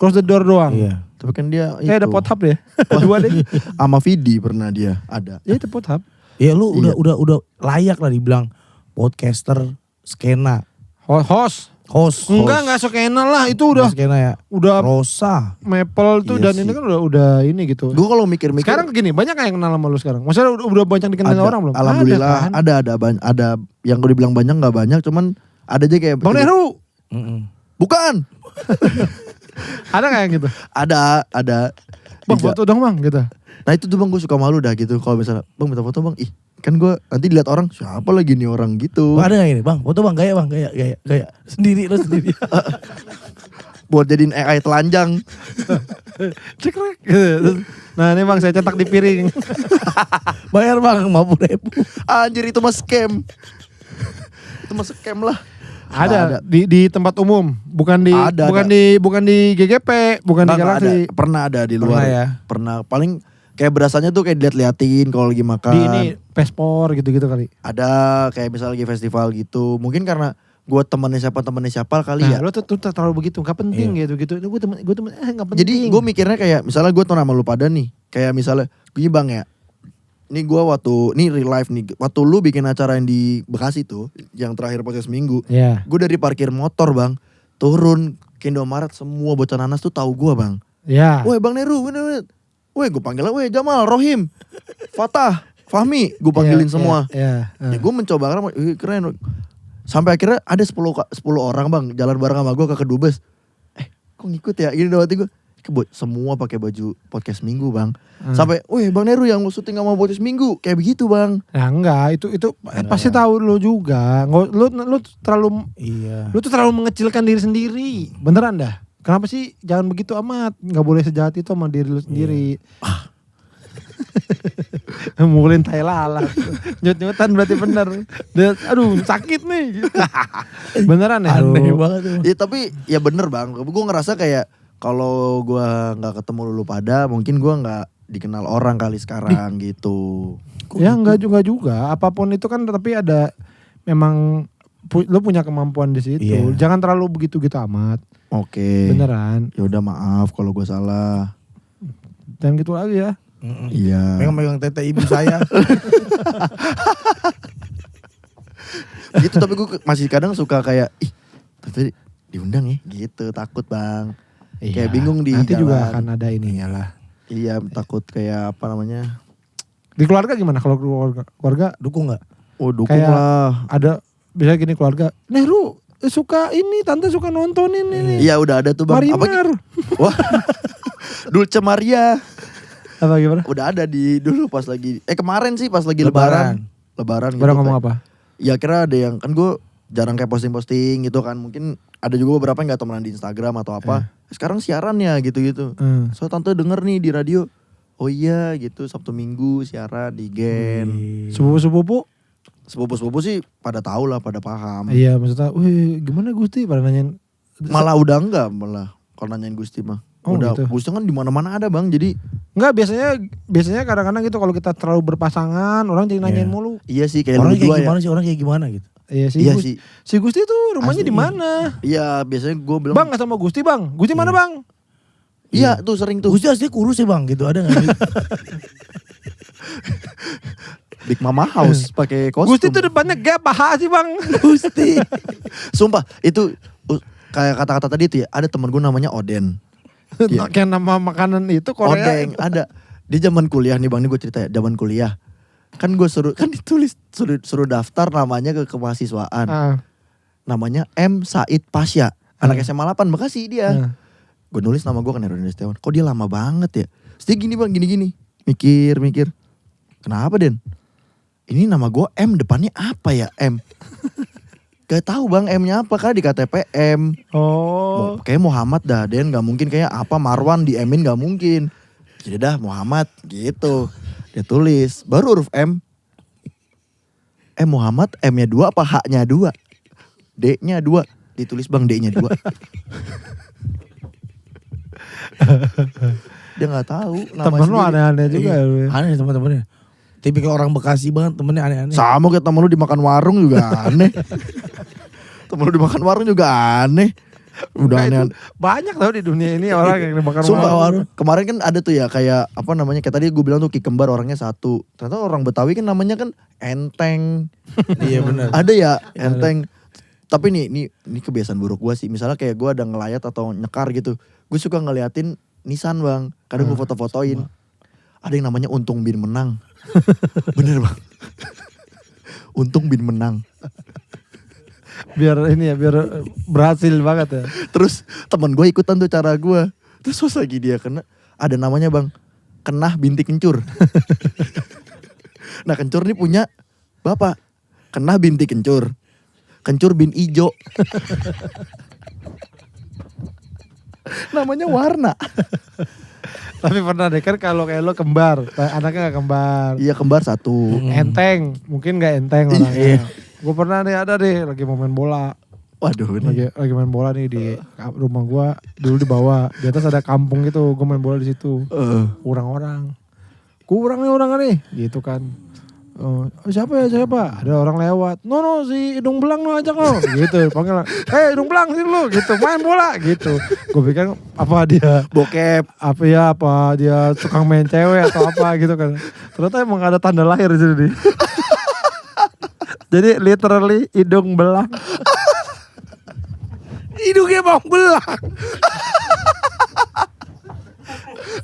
Close the door doang. Iya. Tapi kan dia Kayak ada pothub deh. 2 deh. sama Vidi pernah dia ada. Ya itu pothub. Ya lu udah layak lah dibilang podcaster skena. Host. Host. Enggak skena lah, itu udah skena ya. udah Rosa. Maple tuh Iya dan sih. ini kan udah ini gitu. Gue kalau mikir-mikir Sekarang gini, banyak yang kenal sama lu sekarang. Maksudnya udah banyak dikenal ada, orang belum? alhamdulillah Ada kan? ada yang gue dibilang banyak nggak banyak, cuman ada aja kayak Bang Nehru. bukan Ada kayak gitu. ada Bang Iya. foto dong bang gitu. Nah itu tuh bang gue suka malu dah gitu kalau misalnya bang minta foto bang, ih kan gue nanti dilihat orang siapa lagi nih orang gitu. Bang, ada gak ini bang? Foto bang, gaya bang, gaya. Sendiri lo sendiri. Buat jadiin AI telanjang. Cekrek. Nah ini bang saya cetak di piring. Bayar bang 50.000. Anjir itu mah scam. Itu mah scam lah. Ada di tempat umum, bukan di Ada, bukan ada. di bukan di GGP, bukan di Nggak ada. Galaxy. Pernah ada di luar. Pernah ya? Pernah. Paling kayak berasanya tuh kayak diliatin kalau lagi makan. Di ini Pespor gitu-gitu kali. Ada kayak misalnya lagi festival gitu. Mungkin karena gue temennya siapa kali ya. Nah, lo tuh terlalu begitu, nggak penting gitu-gitu. Gue temen nggak penting. Jadi gue mikirnya kayak misalnya gue tuh nama lu pada nih. Kayak misalnya gini bang ya. Ini gue ini real life nih. Waktu lu bikin acara yang di Bekasi tuh. Yang terakhir podcast minggu. ya. Gue dari parkir motor bang. Turun ke Indomaret semua bocah nanas tuh tahu gue bang. Ya. Woi bang Neru. Woi gue panggil woi Jamal, Rohim, Fatah, Fahmi. Gue panggilin semua. Ya. Ya gue mencoba karena keren. Sampai akhirnya ada 10 orang bang jalan bareng sama gue ke Kedubes. Kok ngikut ya? Gini doang gue. Semua pakai baju podcast minggu bang. Sampai, wih bang Neru yang lu syuting sama podcast minggu. Kayak begitu bang. Nah enggak, itu pasti tahu lo juga. Lu terlalu Iya. lu tuh terlalu mengecilkan diri sendiri. Beneran dah. Kenapa sih jangan begitu amat? Nggak boleh sejahat itu sama diri lu sendiri. Mukulin tai lalat. Nyut-nyutan berarti bener. Aduh sakit nih. Beneran ya? Aneh lu? banget tuh. Ya tapi ya bener bang. Gue ngerasa kayak kalau gue nggak ketemu lu pada, mungkin gue nggak dikenal orang kali sekarang gitu. Ya enggak juga. Apapun itu kan tapi ada memang lu punya kemampuan di situ. Iya. Jangan terlalu begitu-gitu amat. Oke. Beneran. Ya udah maaf kalau gue salah. Dan gitu lagi ya. Iya. Megang tete ibu saya. Gitu tapi gue masih kadang suka kayak ih tapi diundang ya gitu takut bang. Kayak bingung di nanti jalan. juga akan ada ininya lah. Iya takut kayak apa namanya. Di keluarga gimana? Kalau keluarga Dukung gak? Oh dukung Kayak- lah. ada bisa gini keluarga. Nehru suka ini, tante suka nontonin ini. Iya udah ada tuh bang. Marimar. Wah. Dulce Maria. Apa gimana? Udah ada di dulu pas lagi kemarin sih pas lagi lebaran. Lebaran gitu. Baru ngomong apa? Ya kira ada yang kan gue jarang kayak posting-posting gitu kan. Mungkin ada juga beberapa yang gak temenan di Instagram atau apa. Sekarang siaran ya gitu-gitu. So tante denger nih di radio. Oh iya gitu Sabtu Minggu siaran di Gen. Sepupu-sepupu? Sepupu-sepupu sih pada tahu lah, pada paham. Iya maksudnya, wih gimana Gusti pada nanyain. Malah udah enggak malah kalau nanyain Gusti mah. Oh, Udah gitu. Gusti kan di mana-mana ada bang. Jadi Enggak, biasanya kadang-kadang gitu kalau kita terlalu berpasangan orang jadi nanyain Iya. mulu. iya sih kayak Orang lu kayak dua ya. gimana sih? Orang kayak gimana gitu? Iya sih. Iya Gus- sih. Si Gusti tuh rumahnya Asli, di mana? Iya biasanya gue bilang. Bang nggak sama Gusti bang? Gusti mana bang? Iya tuh sering tuh. Gusti asli kurus ya bang gitu, ada gak? Big Mama House pakai kostum. Gusti tuh depannya gap paha sih bang. Gusti. Sumpah itu kayak kata-kata tadi tuh ya. Ada temen gue namanya Oden. Iya. Kayak nama makanan itu Korea. Odeng ada. Di zaman kuliah nih bang, nih gue cerita ya. Zaman kuliah. Kan gue kan ditulis suruh daftar namanya ke kemahasiswaan. Ah, Namanya M. Said Pasya. Anak SMA 8 Bekasi dia. ah. Gue nulis nama gue kan Heru Setiawan. Kok dia lama banget ya? Terus dia gini bang, gini-gini. Mikir. Kenapa Den? Ini nama gue M, depannya apa ya M? Gak tahu bang M-nya apa, karena di KTP M. Oh. Kayak Muhammad dah Den, gak mungkin kayak apa Marwan di M-in gak mungkin. Jadi dah Muhammad gitu. Dia tulis, baru huruf M. Muhammad M-nya 2 apa H-nya 2? D-nya 2. Ditulis bang D-nya 2. Dia gak tahu nama Temen lu sendiri. aneh-aneh juga ya. lu ya. Aneh teman-temannya. Tipikal orang Bekasi banget, temennya aneh-aneh. Sama kayak temen lu dimakan warung juga aneh. Temen lu dimakan warung juga aneh. Udah Nah, aneh. itu banyak tau di dunia ini orang yang dimakan Sumpah warung. kemarin kan ada tuh ya kayak apa namanya, kayak tadi gue bilang tuh Ki Kembar orangnya satu. Ternyata orang Betawi kan namanya kan Enteng. Iya benar. Ada ya Enteng. Tapi ini kebiasaan buruk gue sih. Misalnya kayak gue ada ngelayat atau nyekar gitu. Gue suka ngeliatin nisan bang. Kadang gue foto-fotoin. Ada yang namanya Untung Bin Menang. Bener bang. Untung Bin Menang. Biar ini ya, biar berhasil banget ya. Terus teman gue ikutan tuh cara gue. Terus pas lagi dia kena, ada namanya bang, Kenah binti Kencur. Nah Kencur nih punya bapak, Kenah binti Kencur. Kencur bin Ijo. Namanya warna. Tapi pernah deh kan kalau kayak lo kembar, anaknya gak kembar. Iya kembar satu. Enteng, mungkin gak enteng orangnya. Gue pernah nih ada deh lagi mau main bola. Waduh ini. Lagi main bola nih di rumah gue, dulu di bawah. Di atas ada kampung gitu, gue main bola di situ. Kurang nih, gitu kan. Siapa? Ada orang lewat. No si Hidung Belang no ajak lo. Gitu panggil. Hidung Belang sini lo gitu main bola gitu. Gue pikir apa dia Bokep. Apa dia tukang main cewek atau apa gitu kan. Ternyata emang ada tanda lahir di sini nih. Jadi literally hidung belang. Hidungnya emang belang.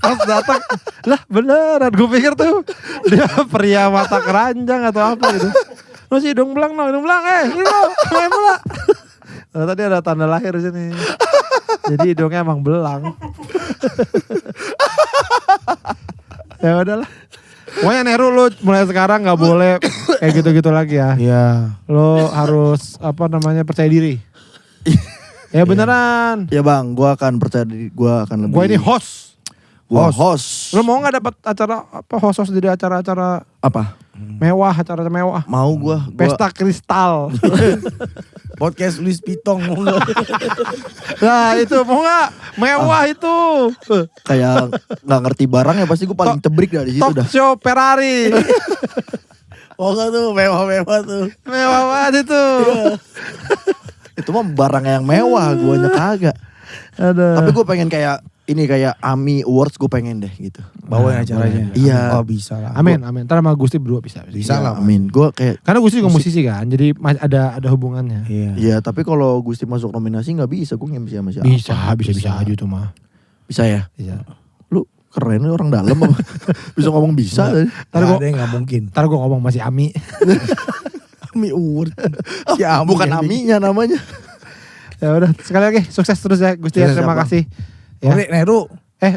Pas datang, lah beneran gue pikir tuh dia pria mata keranjang atau apa gitu. Lo sih hidung belang, ini lo main bola. Ternyata dia ada tanda lahir di sini. Jadi hidungnya emang belang. Ya udahlah. Pokoknya Neru lo mulai sekarang nggak boleh kayak gitu-gitu lagi ya. Iya. Lo harus percaya diri. Ya beneran. Ya bang, gue akan percaya diri, gue akan lebih. Gue ini host. Host. Lo mau gak dapat acara host di acara-acara Apa? mewah, acara mewah? Mau gue. Pesta kristal. Podcast Luis Pitong mau nggak? Nah itu mau gak? Mewah itu. Kayak nggak ngerti barang ya pasti gue paling cebrik dari situ Talk dah. show Ferrari. Oh enggak tuh, mewah-mewah tuh. Mewah banget itu. Itu mah barang yang mewah, gue kagak. Aduh. Tapi gue pengen kayak AMI Awards gue pengen deh gitu. Bawain acaranya. Iya. Oh bisa lah. Amin. Ntar sama Gusti berdua bisa. Bisa lah. Amin. Gue kayak. Karena Gusti juga musisi kan, jadi ada hubungannya. Iya. Iya, tapi kalau Gusti masuk nominasi nggak bisa, gue nge-MC sama siapa? Bisa aja tuh mah. Bisa ya? Bisa. Lu keren lu orang dalam apa? Bisa ngomong bisa. Ntar ada yang gak mungkin. Ntar gue ngomong masih Ami. Ami Award. Si Ami Bukan yang Aminya namanya. Ya udah, sekali lagi sukses terus ya Gusti ya. Sukses, Terima Bang. kasih. bikin. Ya. Neru.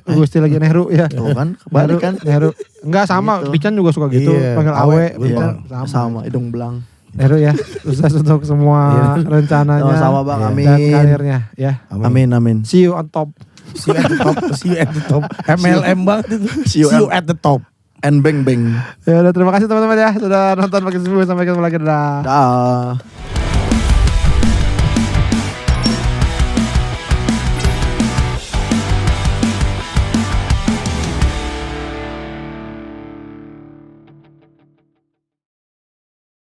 Gusti lagi Nehru ya. Tuh kan, kebalik kan. Nehru. Enggak sama, Gitu. Pican juga suka gitu. Iya, Panggil Awe, Awe. iya. Sama, hidung belang. Nehru ya. Sukses untuk semua rencananya. Sama-sama Bang, amin. Dan karirnya ya. Amin. See you on top. See you at the top. See you at the top. MLM banget itu. See you at the top. And bang. Ya udah terima kasih teman-teman ya sudah nonton Makin Sembuh, sampai ketemu lagi. Dadah. Dah.